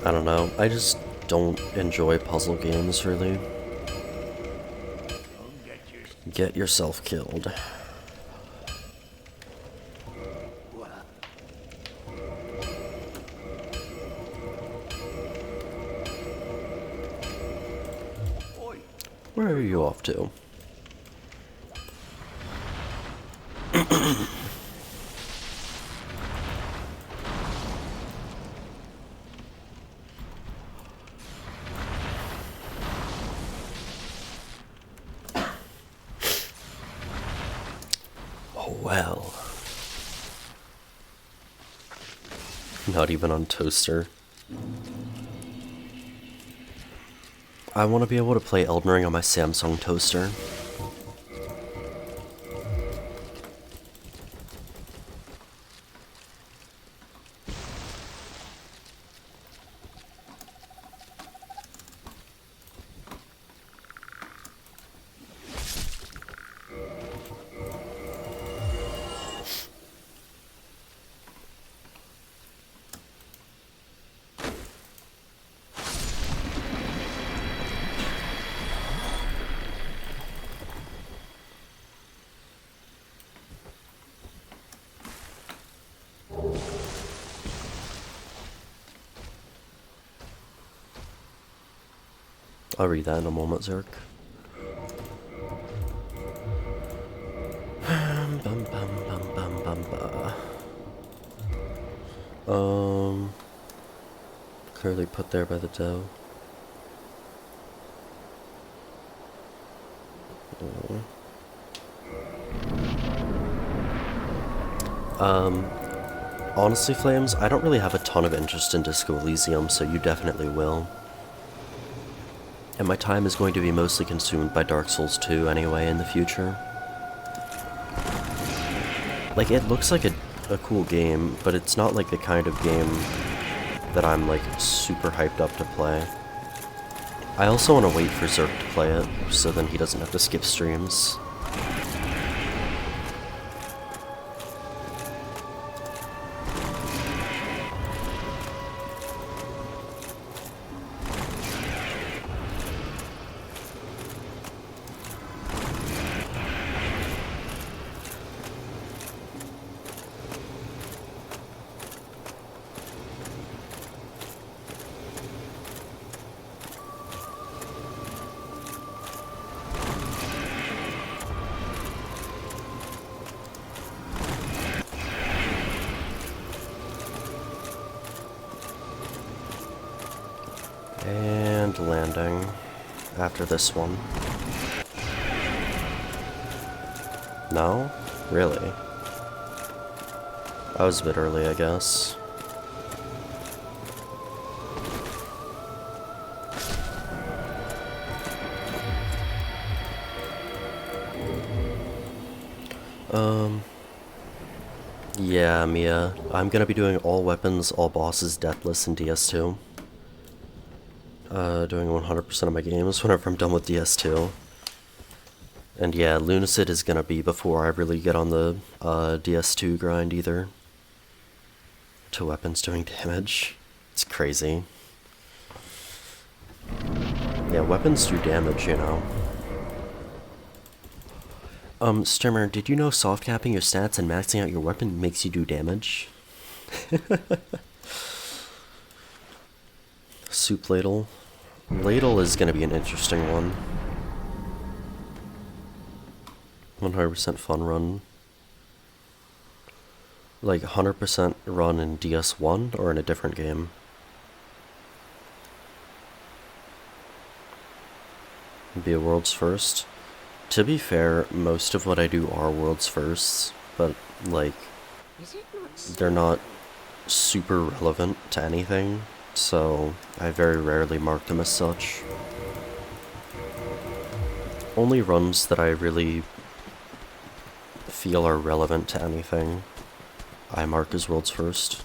I don't know, I just don't enjoy puzzle games, really. Get yourself killed. Where are you off to? Well. Not even on toaster. I want to be able to play Elden Ring on my Samsung toaster. I'll read that in a moment, Zerk. Clearly put there by the dough. Honestly, Flames, I don't really have a ton of interest in Disco Elysium, so you definitely will. And my time is going to be mostly consumed by Dark Souls 2 anyway in the future. Like, it looks like a cool game, but it's not like the kind of game that I'm like super hyped up to play. I also want to wait for Zerk to play it, so then he doesn't have to skip streams. And landing after this one. No? Really? I was a bit early, I guess. Yeah, Mia. I'm gonna be doing all weapons, all bosses, deathless in DS2. Doing 100% of my games whenever I'm done with DS2. And yeah, Lunacid is gonna be before I really get on the DS2 grind either. 2 weapons doing damage. It's crazy. Yeah, weapons do damage, you know. Sturmer, did you know soft capping your stats and maxing out your weapon makes you do damage? Soup ladle. Ladle is gonna be an interesting one. 100% fun run. Like 100% run in DS1 or in a different game? Be a world's first. To be fair, most of what I do are world's firsts, but like they're not super relevant to anything, so I very rarely mark them as such. Only runs that I really feel are relevant to anything I mark as world's first.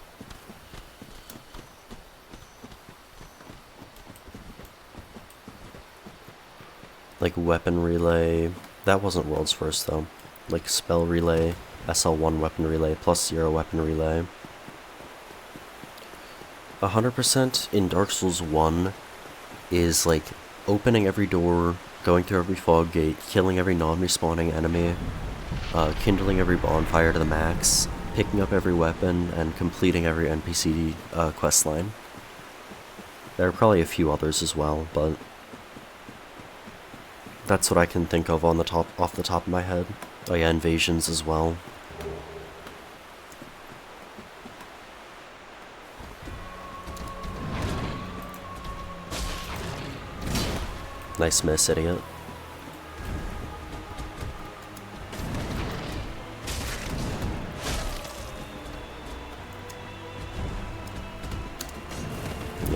Like weapon relay, that wasn't world's first though. Like spell relay, SL1 weapon relay, +0 weapon relay. 100% in Dark Souls 1 is like opening every door, going through every fog gate, killing every non-respawning enemy, kindling every bonfire to the max, picking up every weapon, and completing every NPC questline. There are probably a few others as well, but that's what I can think of on the off the top of my head. Oh yeah, invasions as well. Nice miss, idiot.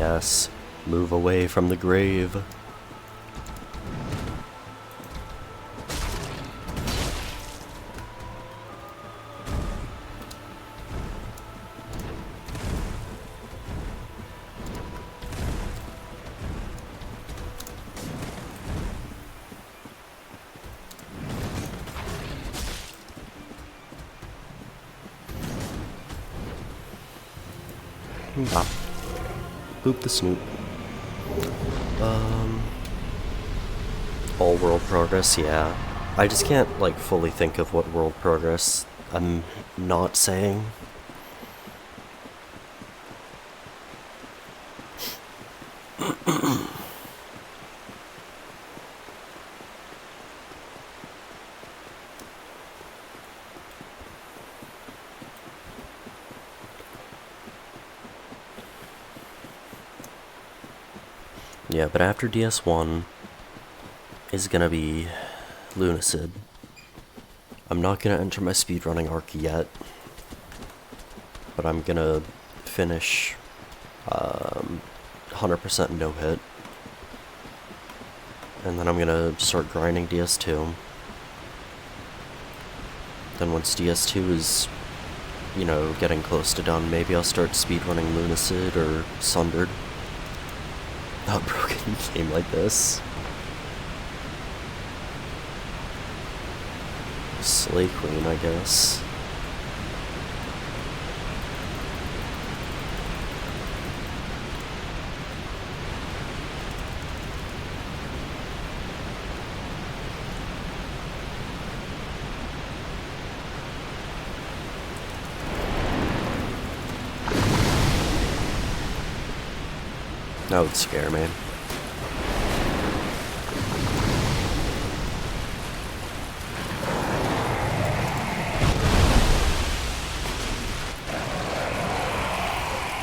Yes, move away from the grave. Bop. Boop the snoop. All world progress, yeah. I just can't, like, fully think of what world progress I'm not saying. Yeah, but after DS1 is gonna be Lunacid. I'm not gonna enter my speedrunning arc yet, but I'm gonna finish 100% no hit, and then I'm gonna start grinding DS2. Then once DS2 is, you know, getting close to done, maybe I'll start speedrunning Lunacid or Sundered. Not a broken game like this. Slay Queen, I guess. That would scare me.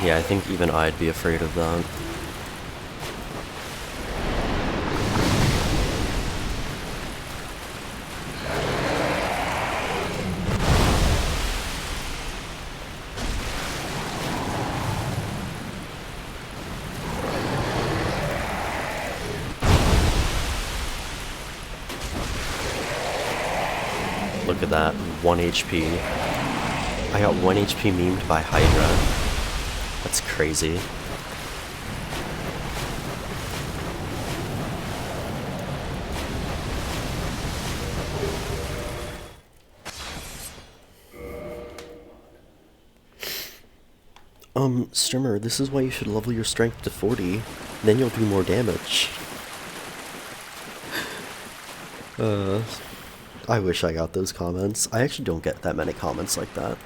Yeah, I think even I'd be afraid of that. Look at that, 1 HP. I got 1 HP memed by Hydra. That's crazy. Strimmer, this is why you should level your strength to 40. Then you'll do more damage. I wish I got those comments. I actually don't get that many comments like that.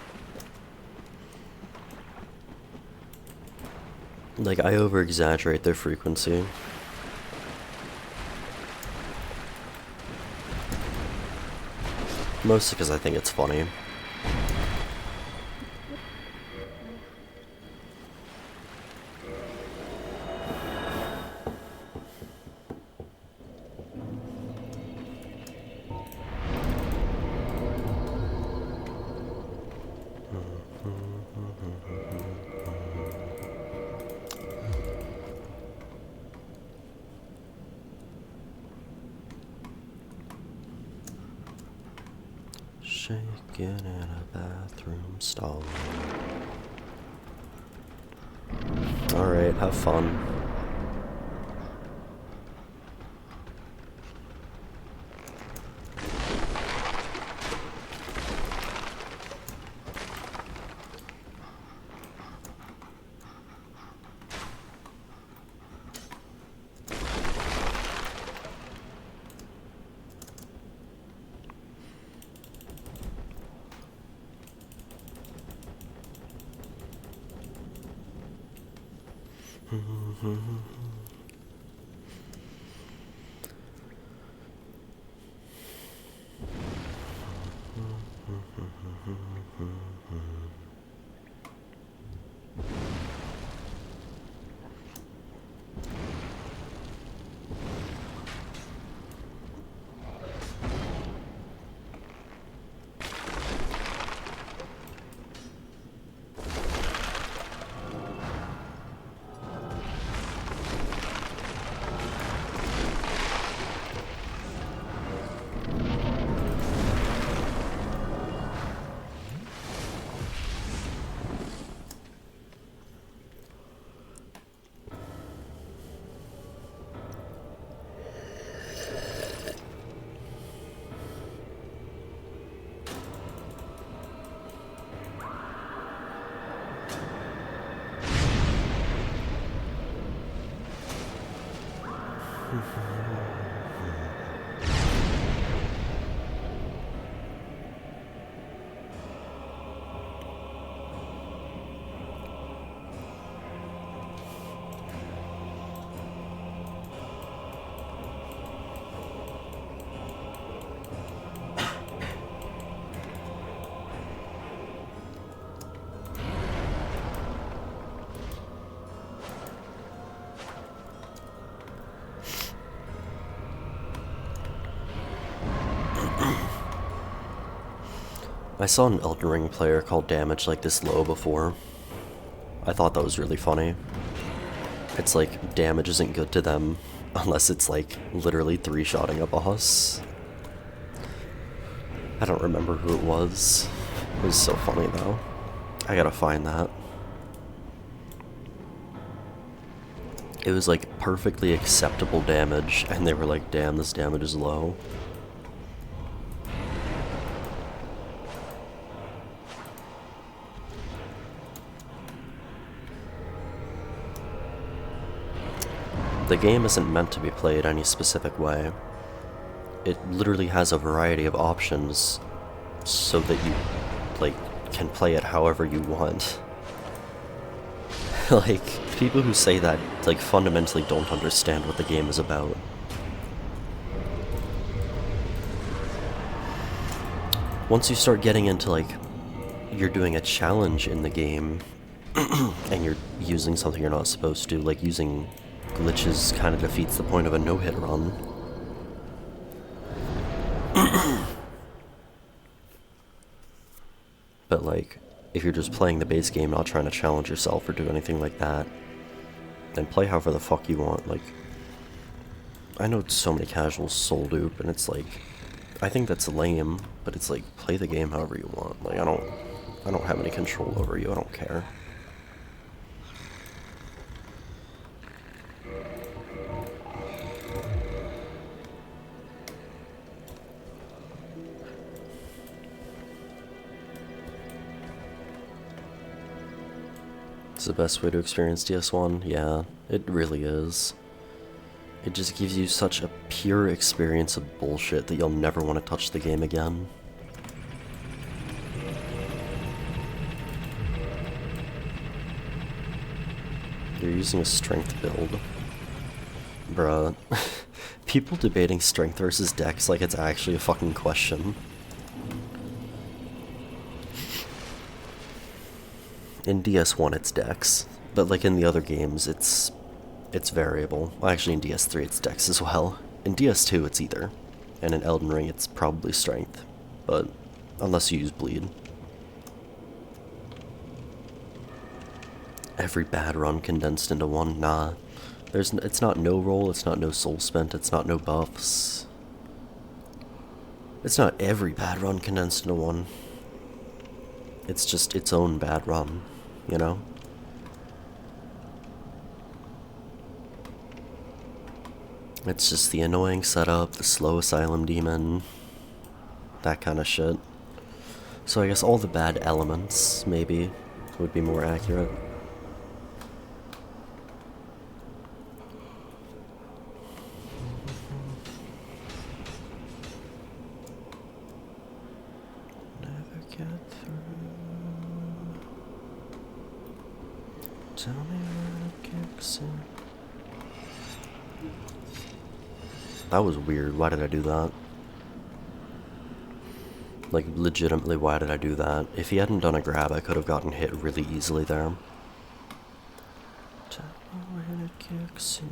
Like, I over-exaggerate their frequency. Mostly because I think it's funny. Shaking in a bathroom stall. Alright, have fun. I saw an Elden Ring player call damage like this low before. I thought that was really funny. It's like, damage isn't good to them unless it's like literally 3-shotting a boss. I don't remember who it was. It was so funny though. I gotta find that. It was like perfectly acceptable damage, and they were like, damn, this damage is low. The game isn't meant to be played any specific way. It literally has a variety of options so that you, like, can play it however you want. Like, people who say that, like, fundamentally don't understand what the game is about. Once you start getting into, like, you're doing a challenge in the game, and you're using something you're not supposed to, like using glitches kind of defeats the point of a no-hit run. But like, if you're just playing the base game, not trying to challenge yourself or do anything like that, then play however the fuck you want. Like, I know so many casuals soul dupe, and it's like, I think that's lame, but it's like, play the game however you want. Like, I don't have any control over you, I don't care. It's the best way to experience DS1? Yeah, it really is. It just gives you such a pure experience of bullshit that you'll never want to touch the game again. You're using a strength build. Bruh. People debating strength versus dex like it's actually a fucking question. In DS1 it's dex, but like in the other games it's variable. Well, actually in DS3 it's dex as well. In DS2 it's either, and in Elden Ring it's probably strength, but unless you use bleed. Every bad run condensed into one, nah. It's not no roll, it's not no soul spent, it's not no buffs. It's not every bad run condensed into one. It's just its own bad run, you know? It's just the annoying setup, the slow Asylum Demon, that kind of shit. So I guess all the bad elements, maybe, would be more accurate. Never get through. Tell me where it kicks in. That was weird. Why did I do that? Like, legitimately, why did I do that? If he hadn't done a grab, I could have gotten hit really easily there. Tell me when it kicks in.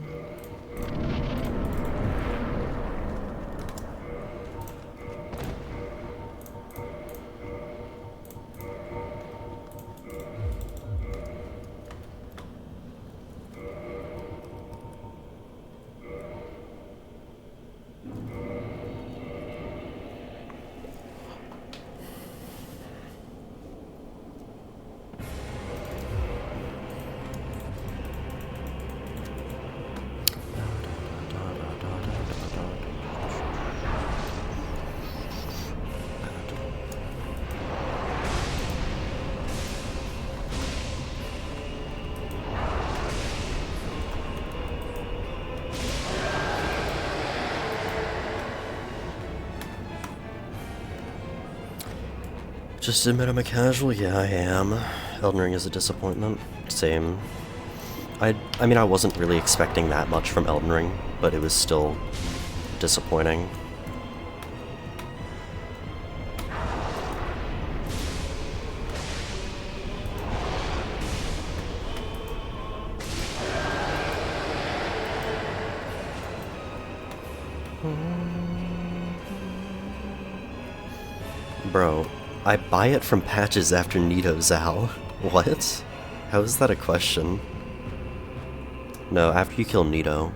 Just admit I'm a casual? Yeah, I am. Elden Ring is a disappointment. Same. I mean, I wasn't really expecting that much from Elden Ring, but it was still disappointing. Bro, I buy it from patches after Nito Zal. What? How is that a question? No, after you kill Nito.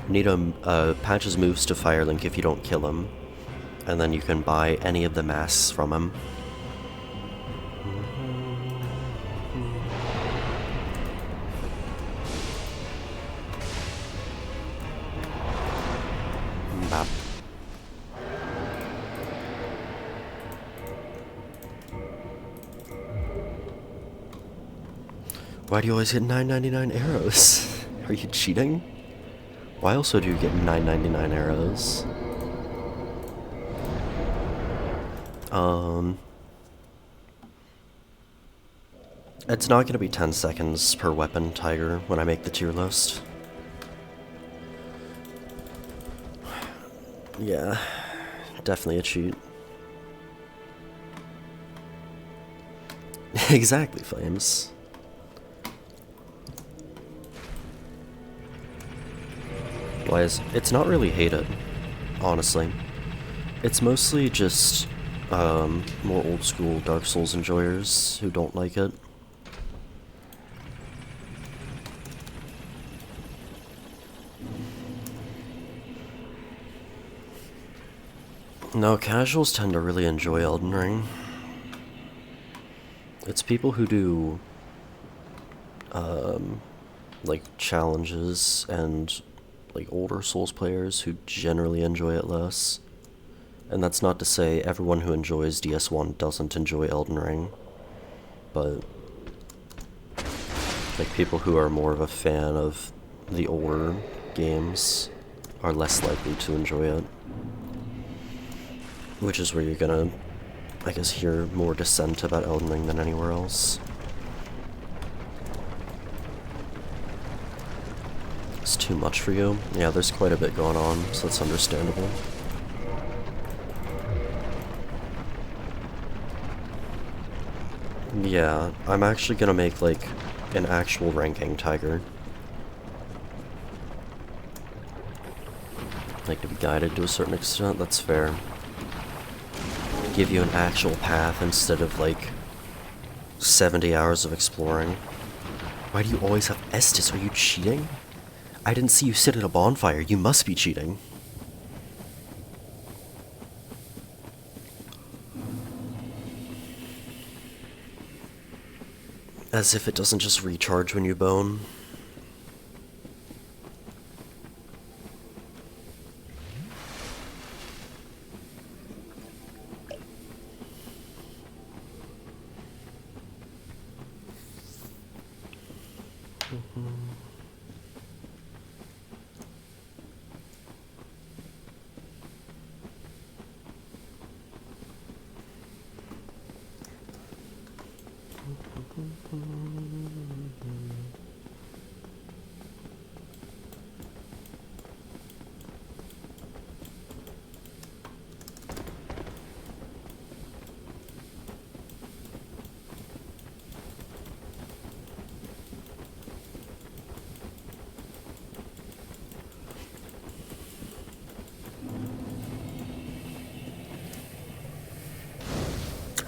Nito, patches moves to Firelink if you don't kill him. And then you can buy any of the masks from him. Bop. Why do you always get 9.99 arrows? Are you cheating? Why also do you get 9.99 arrows? It's not gonna be 10 seconds per weapon, Tiger, when I make the tier list. Yeah, definitely a cheat. Exactly, Flames. Why is it's not really hated, honestly. It's mostly just more old school Dark Souls enjoyers who don't like it. No, casuals tend to really enjoy Elden Ring. It's people who do like challenges and like older Souls players who generally enjoy it less. And that's not to say everyone who enjoys DS1 doesn't enjoy Elden Ring, but like people who are more of a fan of the older games are less likely to enjoy it. Which is where you're gonna, I guess, hear more dissent about Elden Ring than anywhere else. It's too much for you? Yeah, there's quite a bit going on, so that's understandable. Yeah, I'm actually gonna make, like, an actual ranking, Tiger. Like, to be guided to a certain extent, that's fair. Give you an actual path instead of, like, 70 hours of exploring. Why do you always have Estus? Are you cheating? I didn't see you sit at a bonfire. You must be cheating. As if it doesn't just recharge when you bone.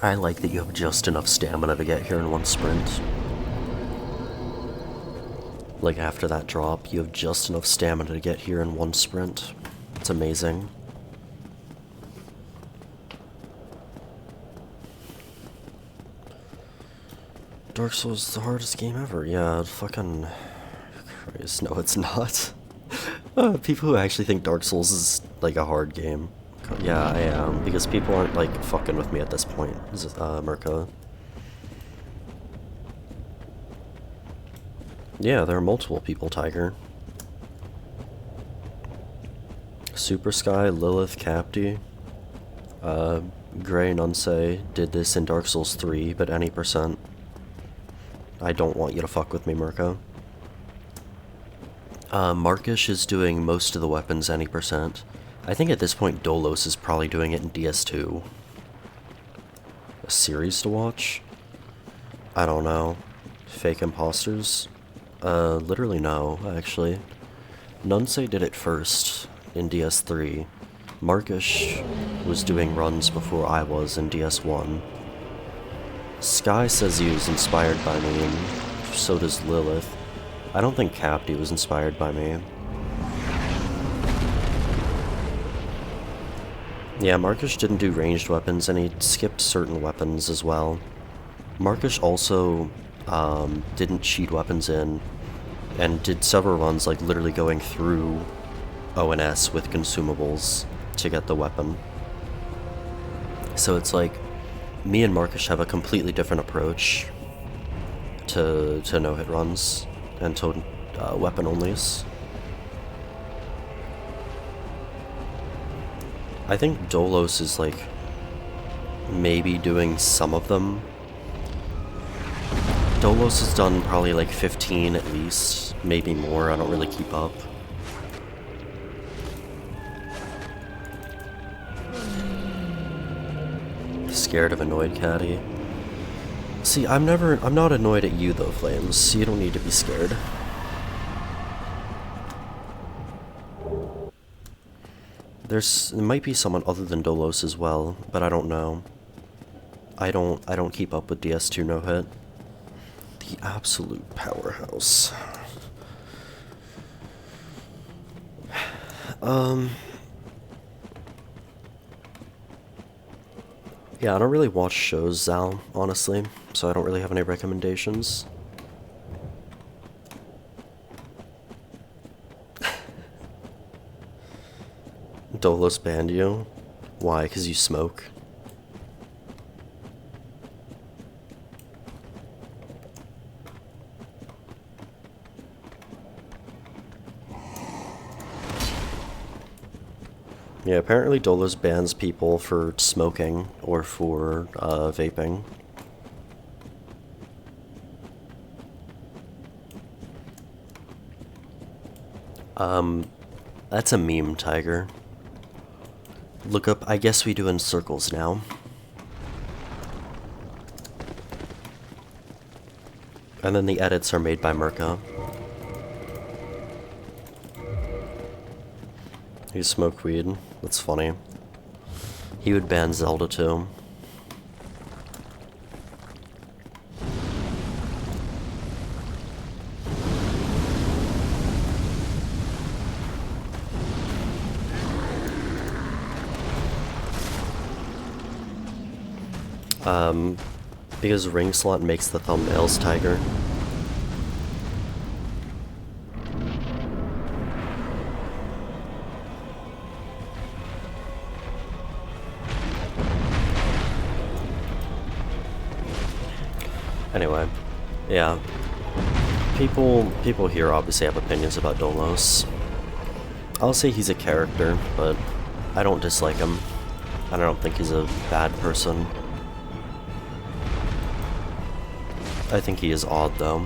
I like that you have just enough stamina to get here in one sprint. Like, after that drop, you have just enough stamina to get here in one sprint. It's amazing. Dark Souls is the hardest game ever. Yeah, fucking... Christ, no, it's not. People who actually think Dark Souls is, like, a hard game. Yeah, I am, because people aren't, like, fucking with me at this point, Mirka. Yeah, there are multiple people, Tiger. Super Sky, Lilith, Capti. Grey Nunce did this in Dark Souls 3, but any percent. I don't want you to fuck with me, Mirka. Markish is doing most of the weapons any percent. I think at this point Dolos is probably doing it in DS2. A series to watch? I don't know. Fake imposters? Literally no, actually. Nunce did it first in DS3. Markish was doing runs before I was in DS1. Sky says he was inspired by me, and so does Lilith. I don't think Capdi was inspired by me. Yeah, Markish didn't do ranged weapons, and he skipped certain weapons as well. Markish also didn't cheat weapons in, and did several runs like literally going through ONS with consumables to get the weapon. So it's like, me and Markish have a completely different approach to no-hit runs and to weapon onlys. I think Dolos is like maybe doing some of them. Dolos has done probably like 15 at least, maybe more, I don't really keep up. Scared of annoyed Caddy. See, I'm not annoyed at you though, Flames. You don't need to be scared. There might be someone other than Dolos as well, but I don't know. I don't keep up with DS2 no hit. The absolute powerhouse. Yeah, I don't really watch shows, Zal, honestly, so I don't really have any recommendations. Dolos banned you? Why? 'Cause you smoke? Yeah, apparently Dolos bans people for smoking or for vaping. That's a meme, Tiger. Look up, I guess we do in circles now. And then the edits are made by Mirka. You smoke weed? That's funny. He would ban Zelda too. Because ring slot makes the thumbnails, Tiger. Anyway, yeah. People here obviously have opinions about Dolos. I'll say he's a character, but I don't dislike him. I don't think he's a bad person. I think he is odd, though.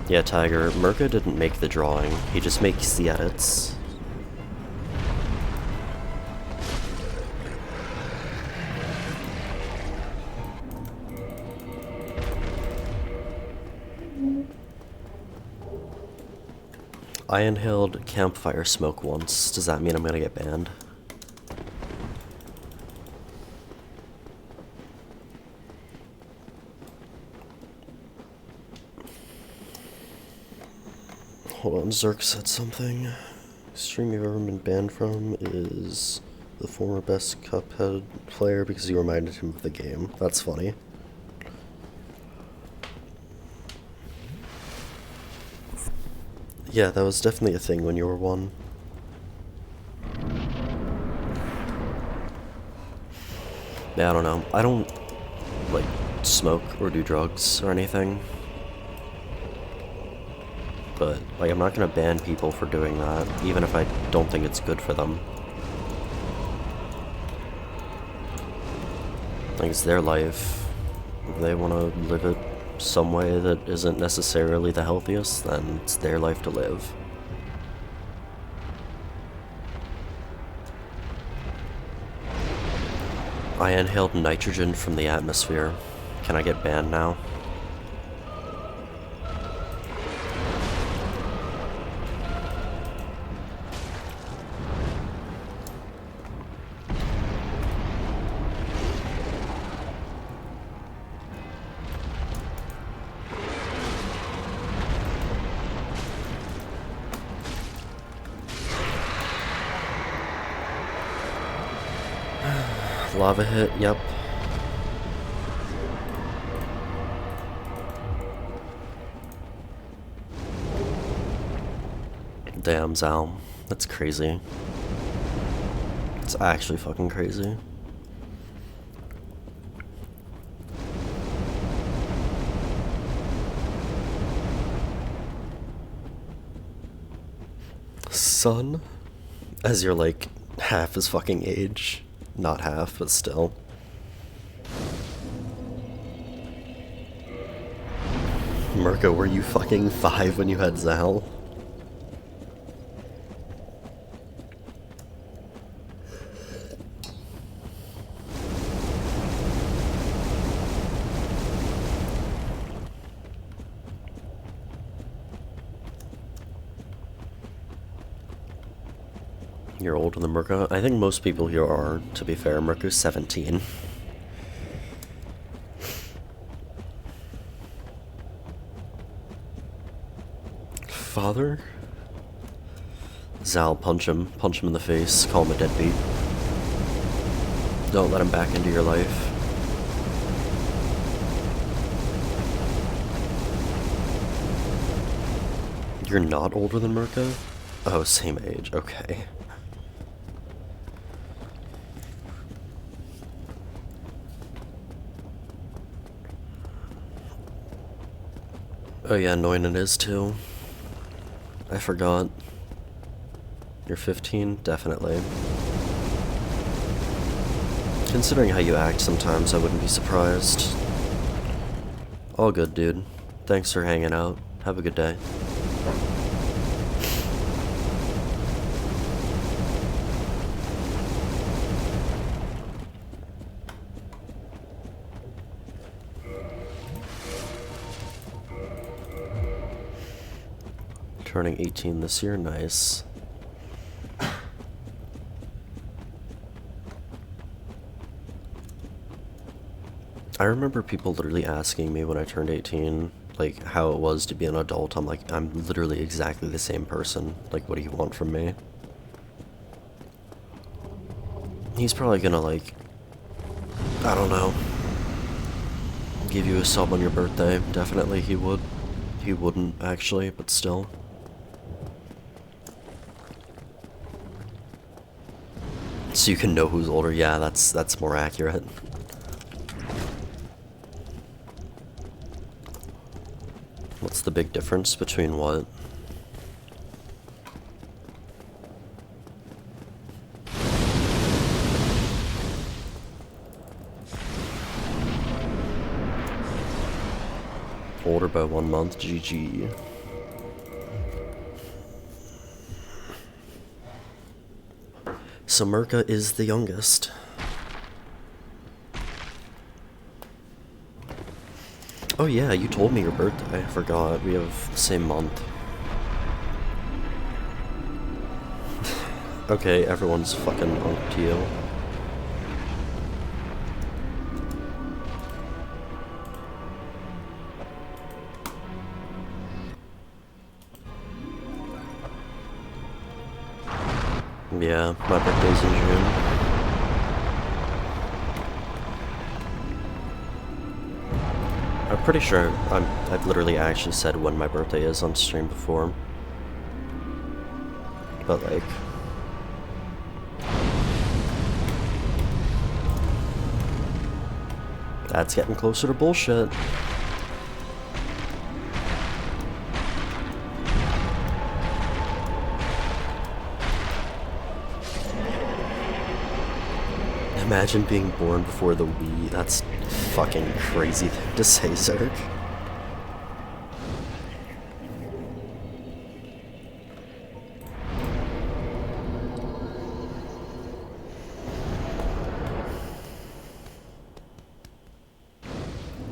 Yeah, Tiger, Mirka didn't make the drawing. He just makes the edits. I inhaled campfire smoke once. Does that mean I'm gonna get banned? Hold on, Zerk said something. Stream you've ever been banned from is the former best Cuphead player because you reminded him of the game. That's funny. Yeah, that was definitely a thing when you were one. Yeah, I don't know. I don't, like, smoke or do drugs or anything. But, like, I'm not gonna ban people for doing that, even if I don't think it's good for them. Like, it's their life. If they want to live it some way that isn't necessarily the healthiest, then it's their life to live. I inhaled nitrogen from the atmosphere. Can I get banned now? Lava hit, yep. Damn, Zal. That's crazy. It's actually fucking crazy. Son? As you're like half his fucking age. Not half, but still. Mirka, were you fucking 5 when you had Zal? You're older than Mirka? I think most people here are, to be fair. Mirka's 17. Father? Zal, punch him. Punch him in the face. Call him a deadbeat. Don't let him back into your life. You're not older than Mirka? Oh, same age. Okay. Oh yeah, Noinen is too. I forgot. You're 15? Definitely. Considering how you act sometimes, I wouldn't be surprised. All good, dude. Thanks for hanging out. Have a good day. Turning 18 this year, nice. I remember people literally asking me when I turned 18, like, how it was to be an adult. I'm like, I'm literally exactly the same person. Like, what do you want from me? He's probably gonna, like, I don't know, give you a sub on your birthday. Definitely he would. He wouldn't, actually, but still. So you can know who's older. Yeah, that's more accurate. What's the big difference between what? Older by 1 month, GG. So Mirka is the youngest. Oh yeah, you told me your birthday. I forgot. We have the same month. Okay, everyone's fucking on to you. Yeah, my birthday's in June. I'm pretty sure I've literally actually said when my birthday is on stream before. But like... that's getting closer to bullshit. Imagine being born before the Wii. That's fucking crazy thing to say, Zerg.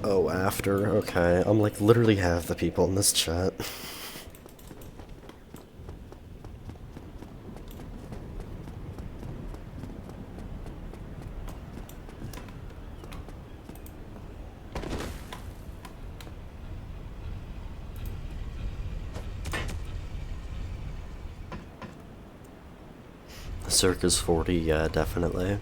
Oh, after? Okay. I'm like literally half the people in this chat. Circus 40, yeah, definitely.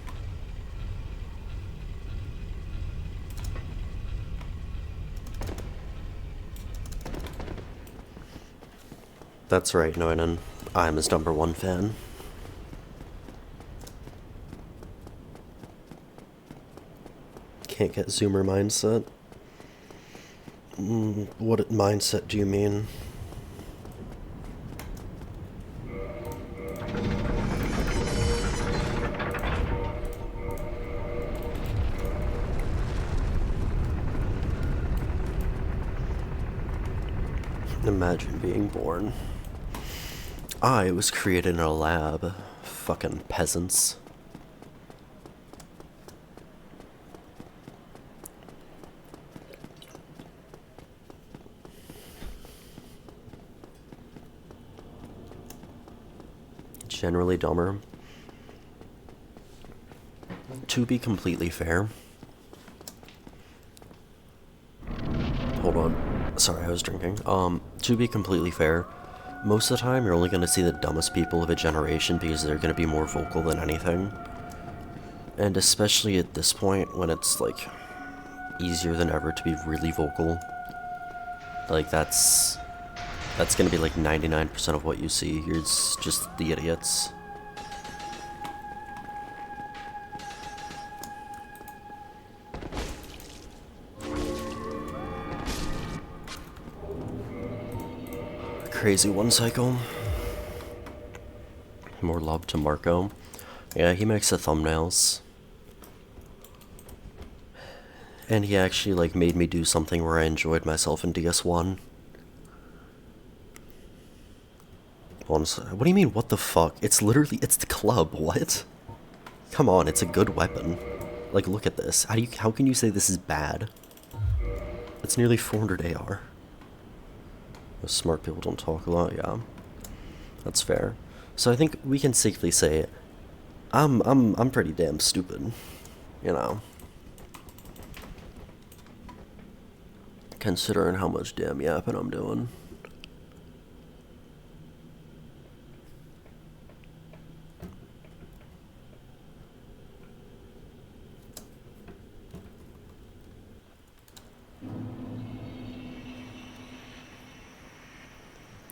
That's right, Noinen. I'm his #1 fan. Can't get Zoomer mindset. What mindset do you mean? Imagine being born. I was created in a lab. Fucking peasants. Generally dumber. To be completely fair. Hold on. Sorry, I was drinking. To be completely fair, most of the time you're only going to see the dumbest people of a generation because they're going to be more vocal than anything. And especially at this point when it's like easier than ever to be really vocal. Like that's going to be like 99% of what you see. It's just the idiots. Crazy one cycle. More love to Marco. Yeah, he makes the thumbnails. And he actually like made me do something where I enjoyed myself in DS1. What do you mean, what the fuck? It's literally, it's the club, what? Come on, it's a good weapon. Like, look at this. How can you say this is bad? It's nearly 400 AR. Smart people don't talk a lot, yeah. That's fair. So I think we can safely say I'm pretty damn stupid, you know. Considering how much damn yapping I'm doing.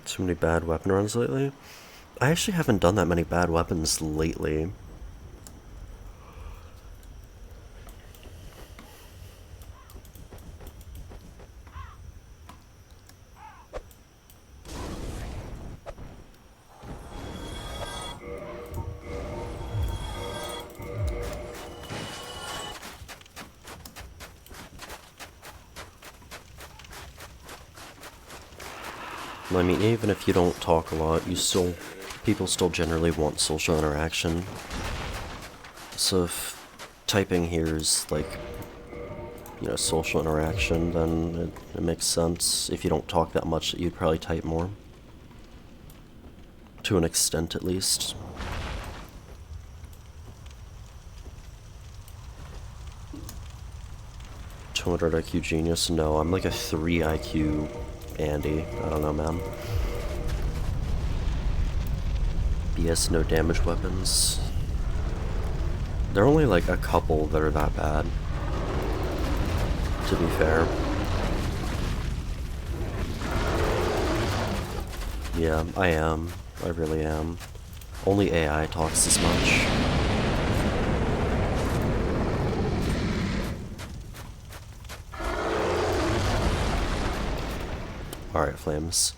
Too many bad weapon runs lately? I actually haven't done that many bad weapons lately. I mean, even if you don't talk a lot, people still generally want social interaction. So if typing here is like, you know, social interaction, then it makes sense. If you don't talk that much, you'd probably type more. To an extent, at least. .200 IQ genius? No, I'm like a 3 IQ Andy. I don't know, man. BS no damage weapons. There are only like a couple that are that bad, to be fair. Yeah, I am. I really am. Only AI talks as much. Alright, Flames.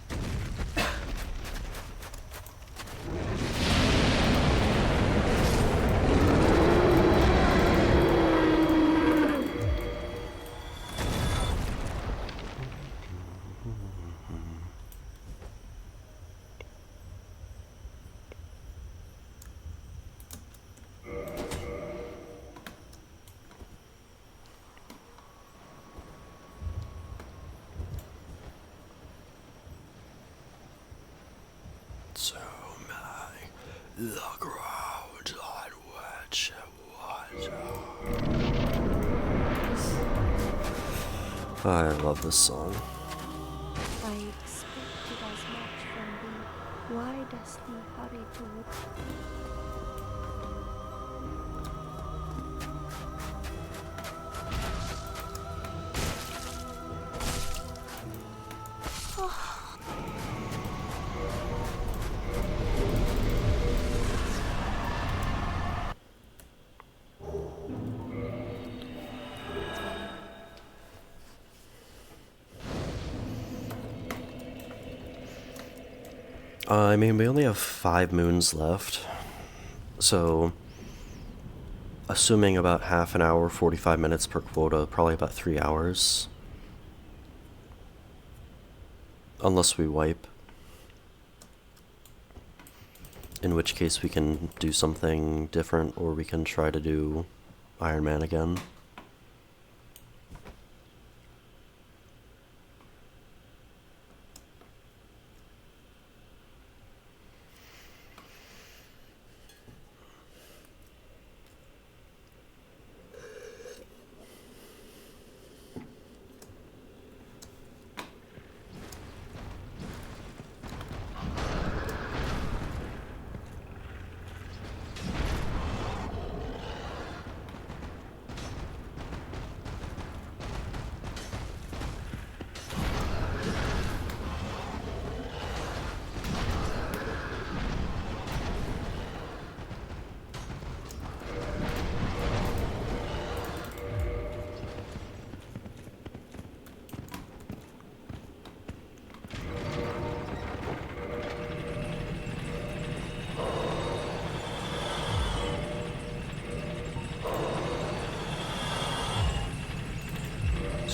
the ground on which it was. I love this song. I expected as much from thee. Why dost thee hurry toward? I mean, we only have 5 moons left, so assuming about half an hour, 45 minutes per quota, probably about 3 hours. Unless we wipe. In which case we can do something different, or we can try to do Iron Man again.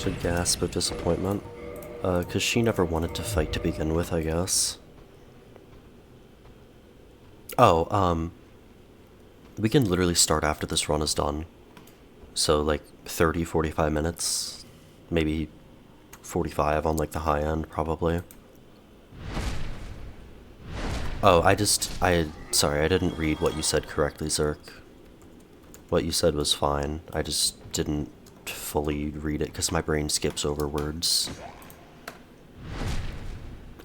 A gasp of disappointment, because she never wanted to fight to begin with, I guess. Oh, we can literally start after this run is done. So, like, 30, 45 minutes, maybe 45 on, like, the high end, probably. Oh, sorry, I didn't read what you said correctly, Zerk. What you said was fine, I just didn't fully read it because my brain skips over words.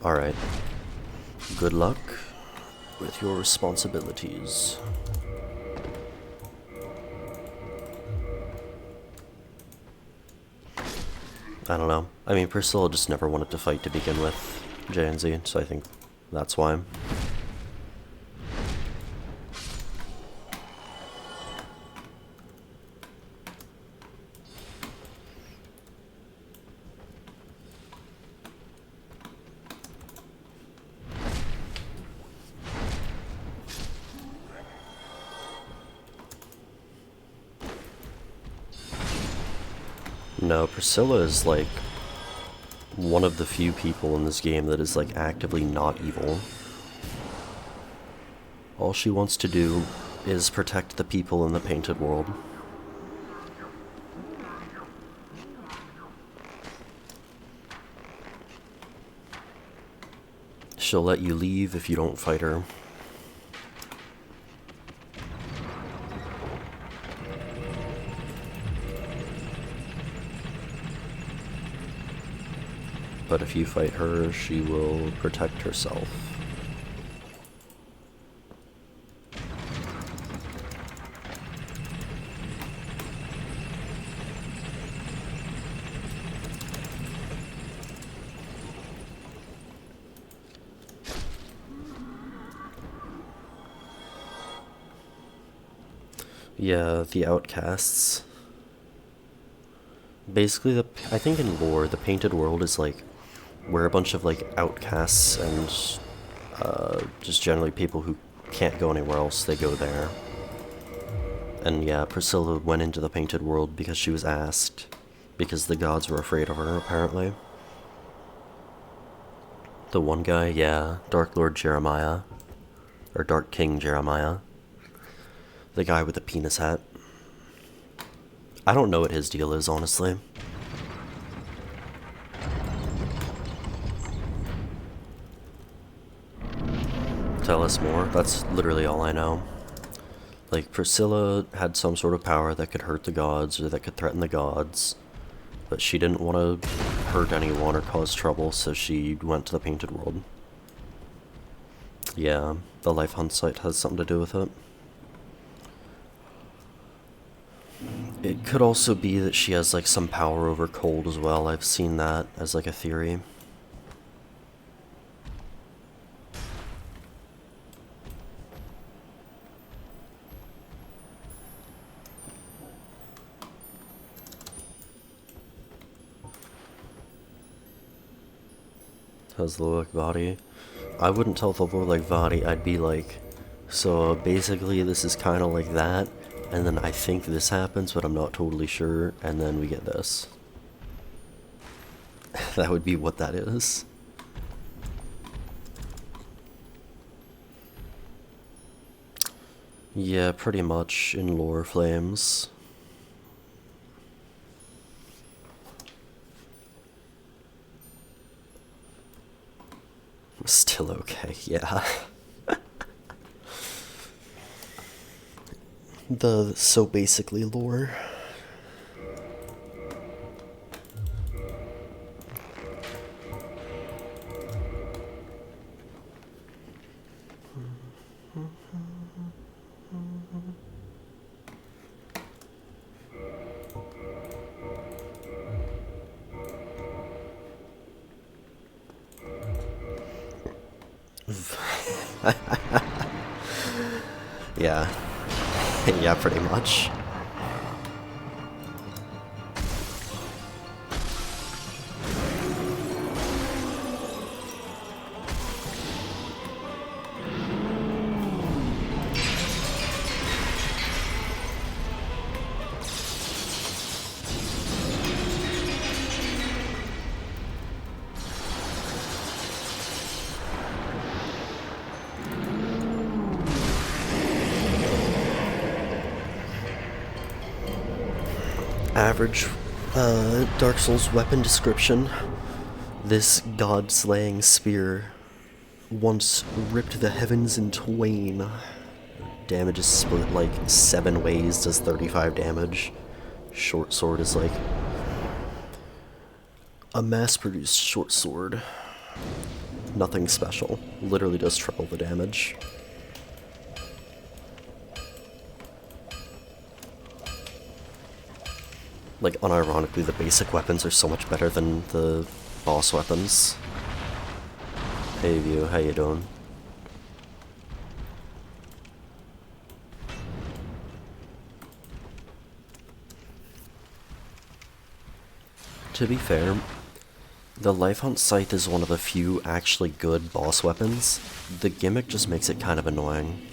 Alright. Good luck with your responsibilities. I don't know. I mean, Priscilla just never wanted to fight to begin with, J&Z, so I think that's why. No, Priscilla is, like, one of the few people in this game that is, like, actively not evil. All she wants to do is protect the people in the painted world. She'll let you leave if you don't fight her. But if you fight her, she will protect herself. Yeah, the outcasts. Basically, I think in lore, the painted world is like where a bunch of like outcasts and just generally people who can't go anywhere else, they go there. And yeah, Priscilla went into the painted world because she was asked, because the gods were afraid of her, apparently. The one guy, yeah, Dark Lord Jeremiah, or Dark King Jeremiah. The guy with the penis hat. I don't know what his deal is, honestly. Tell us more. That's literally all I know. Like, Priscilla had some sort of power that could hurt the gods, or that could threaten the gods, but she didn't want to hurt anyone or cause trouble, so she went to the Painted World. Yeah, the Life Hunt site has something to do with it. It could also be that she has, like, some power over cold as well. I've seen that as, like, a theory. Has the look body. I wouldn't tell the look like body, I'd be like, so basically this is kind of like that, and then I think this happens, but I'm not totally sure, and then we get this. That would be what that is. Yeah, pretty much in lore flames. Still okay, yeah. The so basically lore. Yeah. Yeah, pretty much. Average Dark Souls weapon description. This god-slaying spear once ripped the heavens in twain. Damage is split like 7 ways, does 35 damage. Short sword is like a mass-produced short sword. Nothing special. Literally does triple the damage. Like, unironically, the basic weapons are so much better than the boss weapons. Hey, View, how you doing? To be fair, the Life Hunt Scythe is one of the few actually good boss weapons. The gimmick just makes it kind of annoying.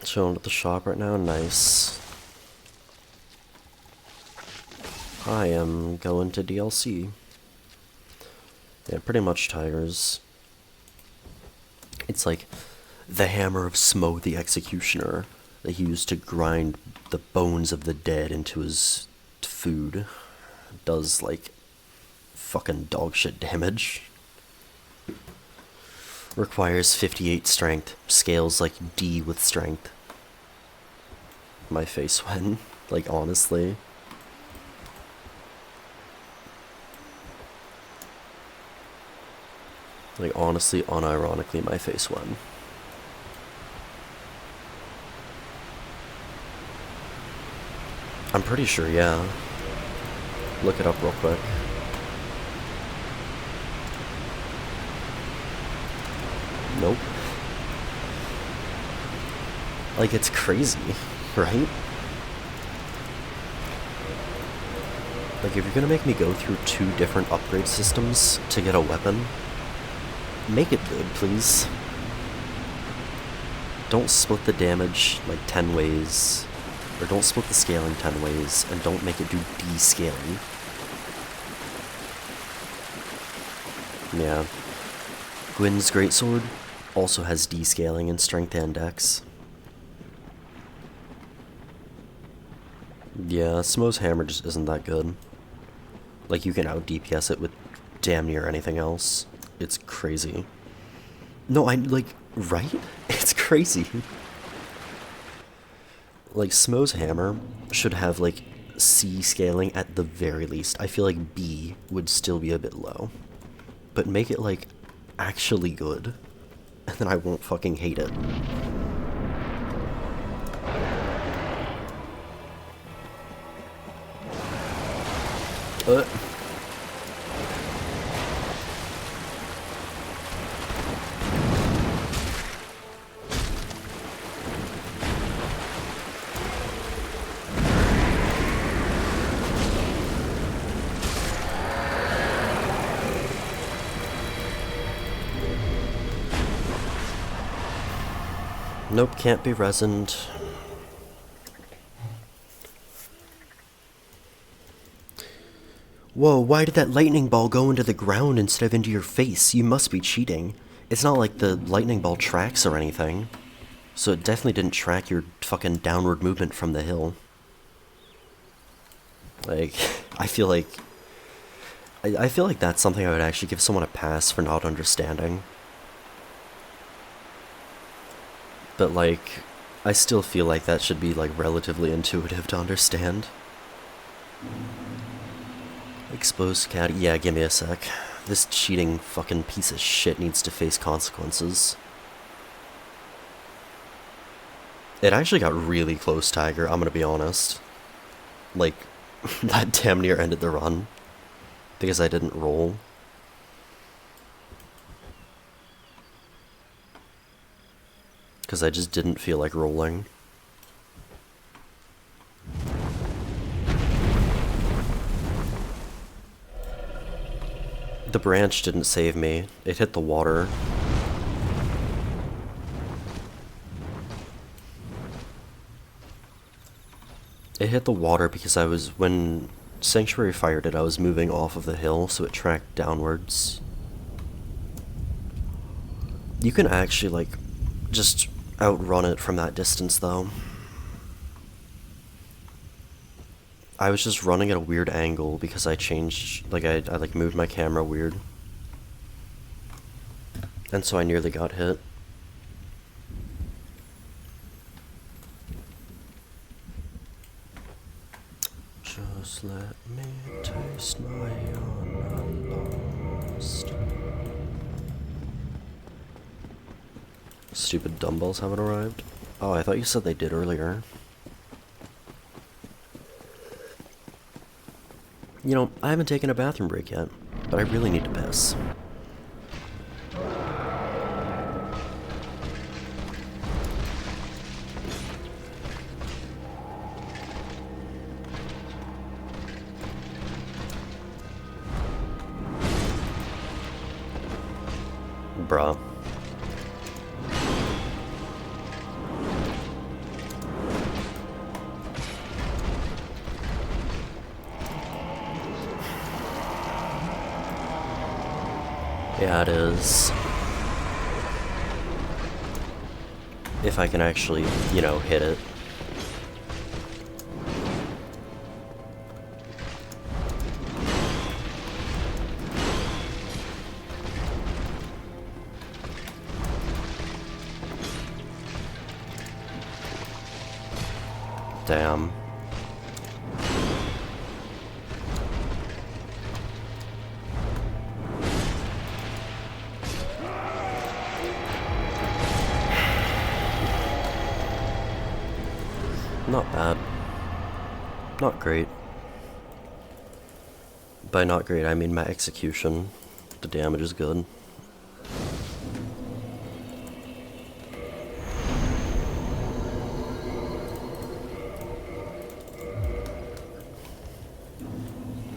Chilling at the shop right now, nice. I am going to DLC. Yeah, pretty much tigers. It's like the hammer of Smough the Executioner that he used to grind the bones of the dead into his food. Does like fucking dog shit damage. Requires 58 strength. Scales like D with strength. My face when, like, honestly. Like, honestly, unironically, my face when. I'm pretty sure, yeah. Look it up real quick. Nope. Like, it's crazy, right? Like, if you're gonna make me go through 2 different upgrade systems to get a weapon, make it good, please. Don't split the damage, like, 10 ways. Or don't split the scaling 10 ways, and don't make it do D-scaling. Yeah. Gwyn's greatsword also has D-scaling in strength and dex. Yeah, Smough's hammer just isn't that good. Like, you can out DPS it with damn near anything else. It's crazy. No, right? It's crazy. Like, Smough's hammer should have, like, C scaling at the very least. I feel like B would still be a bit low. But make it, like, actually good. And then I won't fucking hate it. Nope, can't be resined. Whoa, why did that lightning ball go into the ground instead of into your face? You must be cheating. It's not like the lightning ball tracks or anything. So it definitely didn't track your fucking downward movement from the hill. Like, I feel like that's something I would actually give someone a pass for not understanding. But, like, I still feel like that should be, like, relatively intuitive to understand. Exposed cat. Yeah, give me a sec. This cheating fucking piece of shit needs to face consequences. It actually got really close, Tiger, I'm gonna be honest. Like, that damn near ended the run. Because I didn't roll. Because I just didn't feel like rolling. The branch didn't save me. It hit the water. It hit the water because when Sanctuary fired it, I was moving off of the hill, so it tracked downwards. You can actually, like, just outrun it from that distance, though. I was just running at a weird angle because I changed, like, I moved my camera weird. And so I nearly got hit. Just let me taste my unlost. Stupid dumbbells haven't arrived. Oh, I thought you said they did earlier. You know, I haven't taken a bathroom break yet, but I really need to piss. Bruh. Yeah, it is. If I can actually, you know, hit it. Damn. Not bad. Not great. By not great, I mean my execution. The damage is good.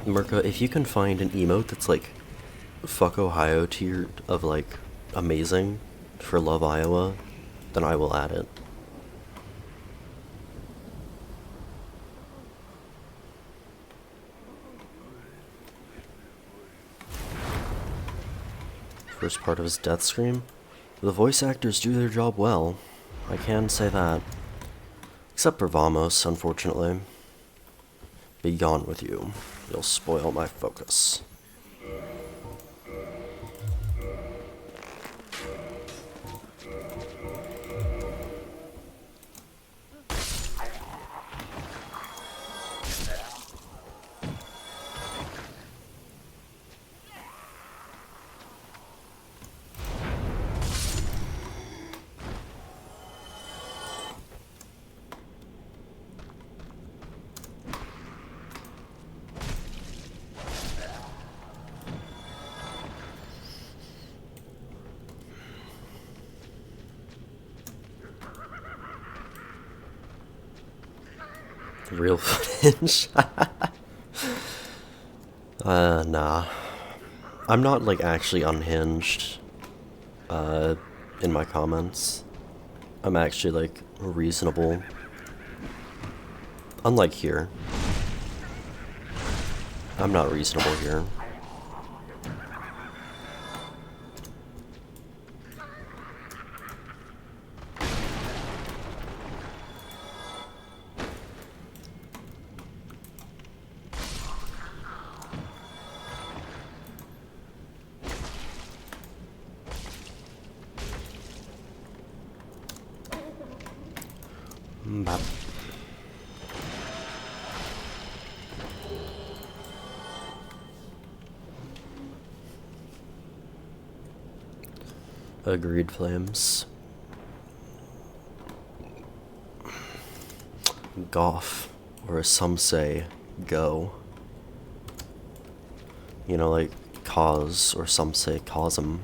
Mirka, if you can find an emote that's like fuck Ohio tier of like amazing for Love Iowa, then I will add it. First part of his death scream. The voice actors do their job well. I can say that. Except for Vamos, unfortunately. Be gone with you. You'll spoil my focus. Real footage? Nah. I'm not, like, actually unhinged, in my comments. I'm actually, like, reasonable. Unlike here. I'm not reasonable here. Bop. Agreed, Flames. Goff, or as some say, go. You know, like, cause, or some say cosm.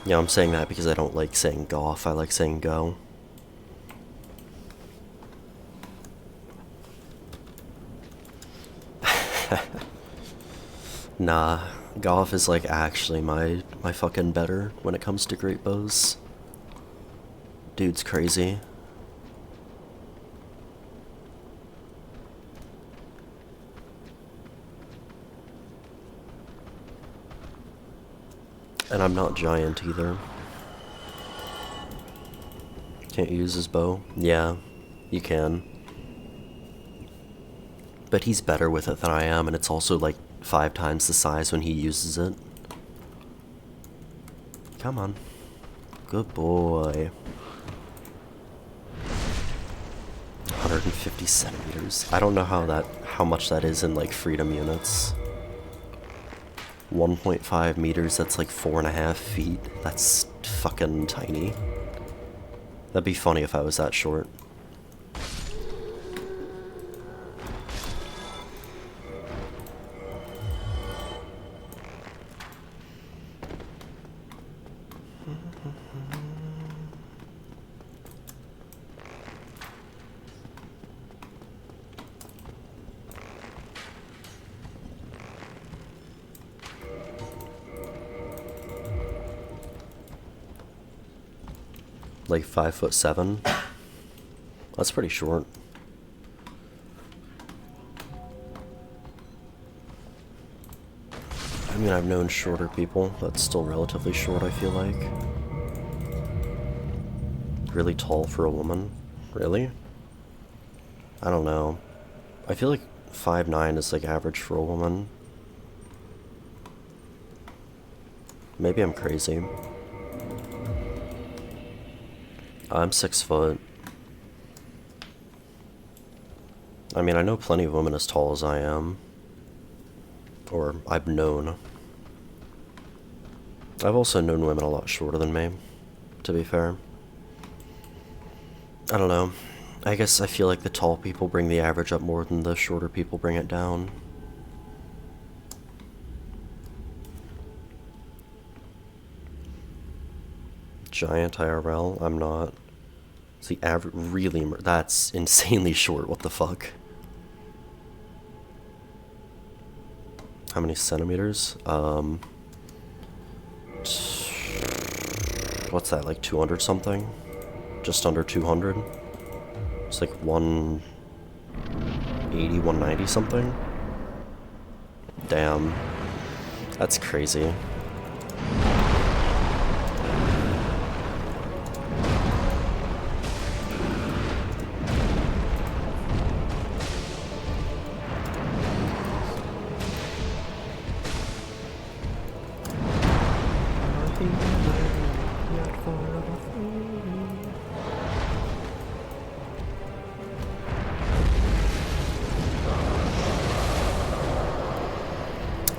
Yeah, I'm saying that because I don't like saying goff, I like saying go. Nah, Goff is like actually my fucking better when it comes to great bows. Dude's crazy. And I'm not giant either. Can't use his bow? Yeah, you can. But he's better with it than I am, and it's also like 5 times the size when he uses it. Come on. Good boy. 150 centimeters. I don't know how much that is in like freedom units. 1.5 meters, that's like 4.5 feet. That's fucking tiny. That'd be funny if I was that short. Like 5'7". That's pretty short. I mean, I've known shorter people, but still relatively short, I feel like. Really tall for a woman? Really? I don't know. I feel like 5'9" is like average for a woman. Maybe I'm crazy. I'm 6 foot. I mean, I know plenty of women as tall as I am. Or, I've known. I've also known women a lot shorter than me, to be fair. I don't know. I guess I feel like the tall people bring the average up more than the shorter people bring it down. Giant IRL? I'm not. It's the average, really, that's insanely short, what the fuck? How many centimeters? What's that, like 200 something? Just under 200? It's like 180, 190 something? Damn. That's crazy.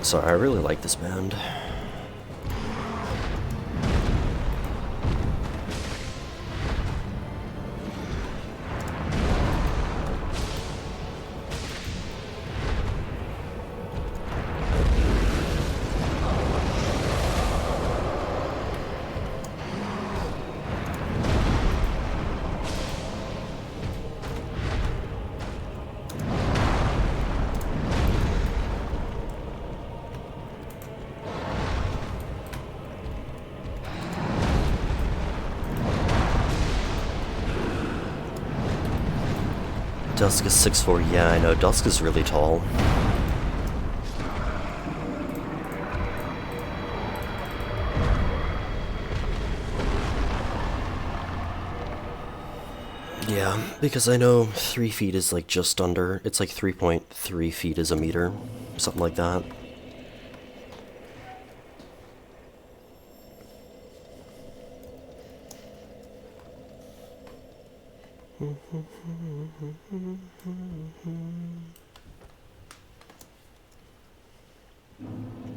So I really like this band. Dusk is 6'4", yeah, I know, Dusk is really tall. Yeah, because I know 3 feet is like just under, it's like 3.3 feet is a meter, something like that.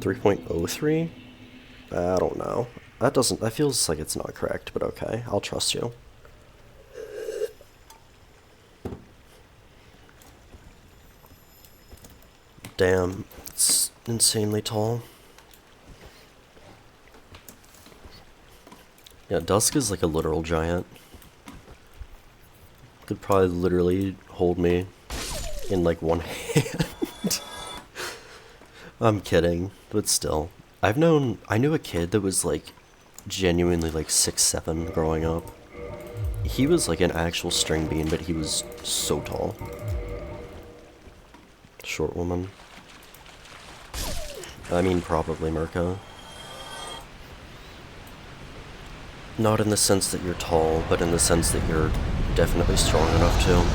.03? I don't know. That feels like it's not correct, but okay, I'll trust you. Damn, it's insanely tall. Yeah, Dusk is like a literal giant. Could probably literally hold me in like one hand. I'm kidding, but still. I knew a kid that was like genuinely like 6'7" growing up. He was like an actual string bean, but he was so tall. Short woman. I mean, probably Mirka. Not in the sense that you're tall, but in the sense that you're definitely strong enough to.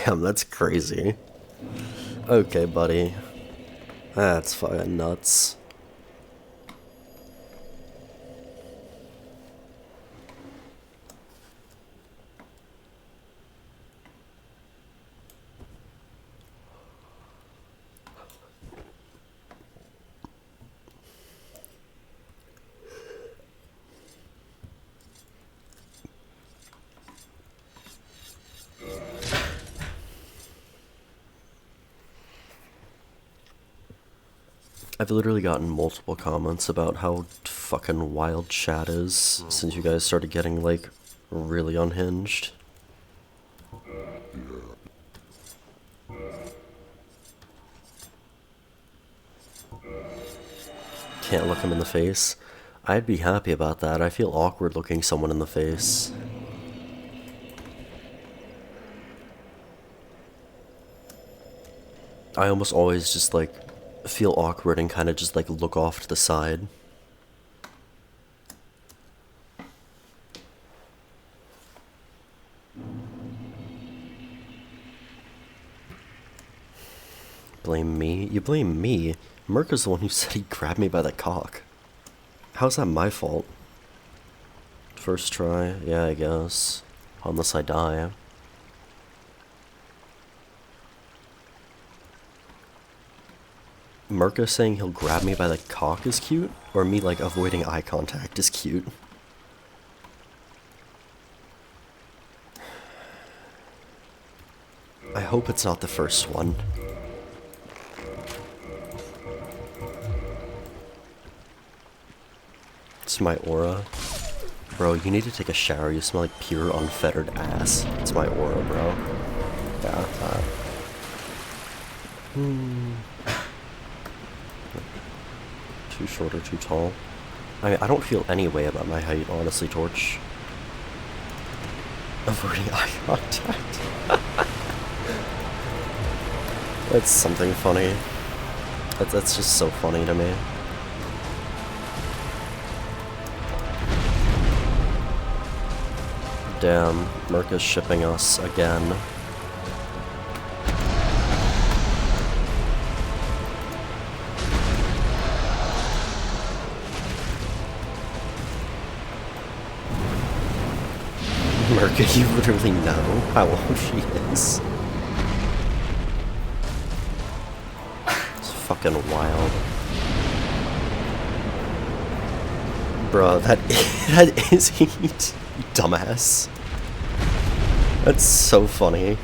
Damn, that's crazy. Okay, buddy. That's fucking nuts. I've literally gotten multiple comments about how fucking wild chat is since you guys started getting, like, really unhinged. Can't look him in the face. I'd be happy about that. I feel awkward looking someone in the face. I almost always just, like, feel awkward and kind of just like look off to the side. Blame me? You blame me? Mirka's the one who said he'd grab me by the cock. How's that my fault? First try? Yeah, I guess. Unless I die. Mirka saying he'll grab me by the cock is cute? Or me, like, avoiding eye contact is cute? I hope it's not the first one. It's my aura. Bro, you need to take a shower. You smell like pure, unfettered ass. It's my aura, bro. Yeah, Too short or too tall? I mean, I don't feel any way about my height, honestly, Torch. Avoiding eye contact. That's something funny. That's just so funny to me. Damn, Merc is shipping us again. Merca, you literally know how old she is. It's fucking wild. Bruh, that is heat, you dumbass. That's so funny.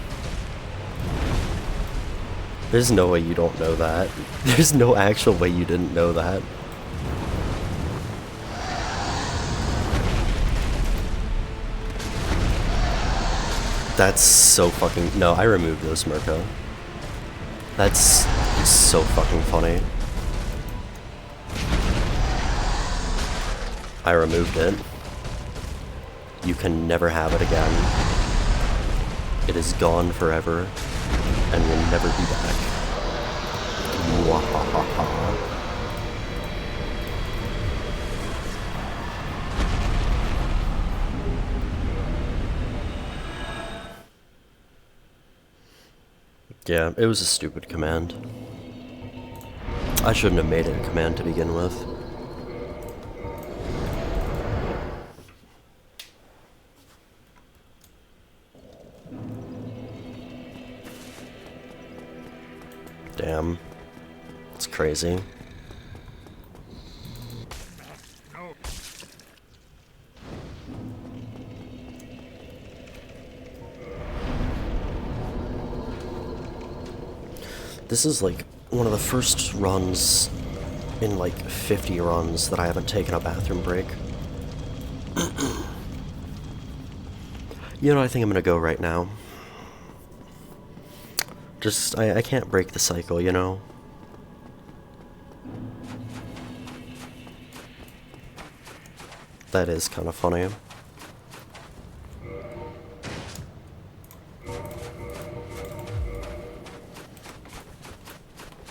There's no way you don't know that. There's no actual way you didn't know that. That's so fucking... No, I removed those, Merca. That's so fucking funny. I removed it. You can never have it again. It is gone forever, and will never be back. Mwahaha. Yeah, it was a stupid command. I shouldn't have made it a command to begin with. Damn. It's crazy. This is like one of the first runs in like 50 runs that I haven't taken a bathroom break. You know, I think I'm gonna go right now. Just, I can't break the cycle, you know? That is kind of funny.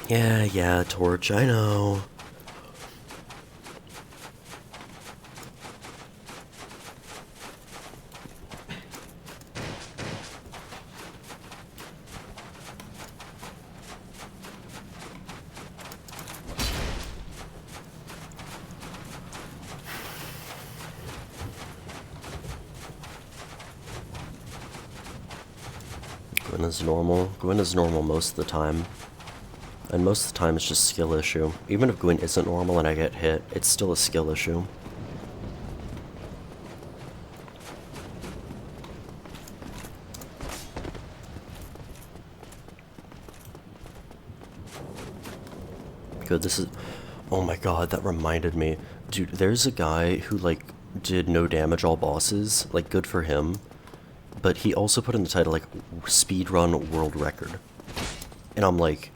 Yeah, Torch, I know. Gwyn is normal. Gwyn is normal most of the time. And most of the time it's just skill issue. Even if Gwyn isn't normal and I get hit, it's still a skill issue. Good, this is... Oh my god, that reminded me. Dude, there's a guy who, like, did no damage all bosses. Like, good for him. But he also put in the title, like, speedrun world record. And I'm like...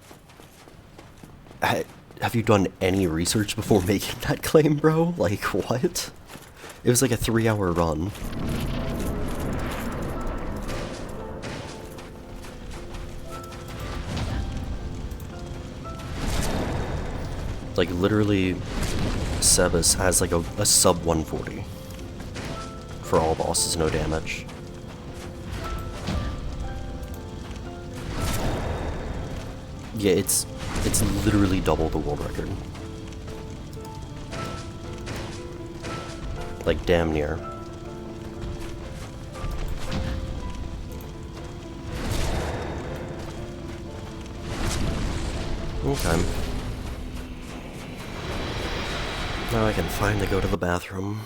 Have you done any research before making that claim, bro? Like, what? It was like a 3-hour run. Like, literally, Sebas has like a sub 140 for all bosses, no damage. Yeah, it's literally double the world record. Like, damn near. Okay. Now I can finally go to the bathroom.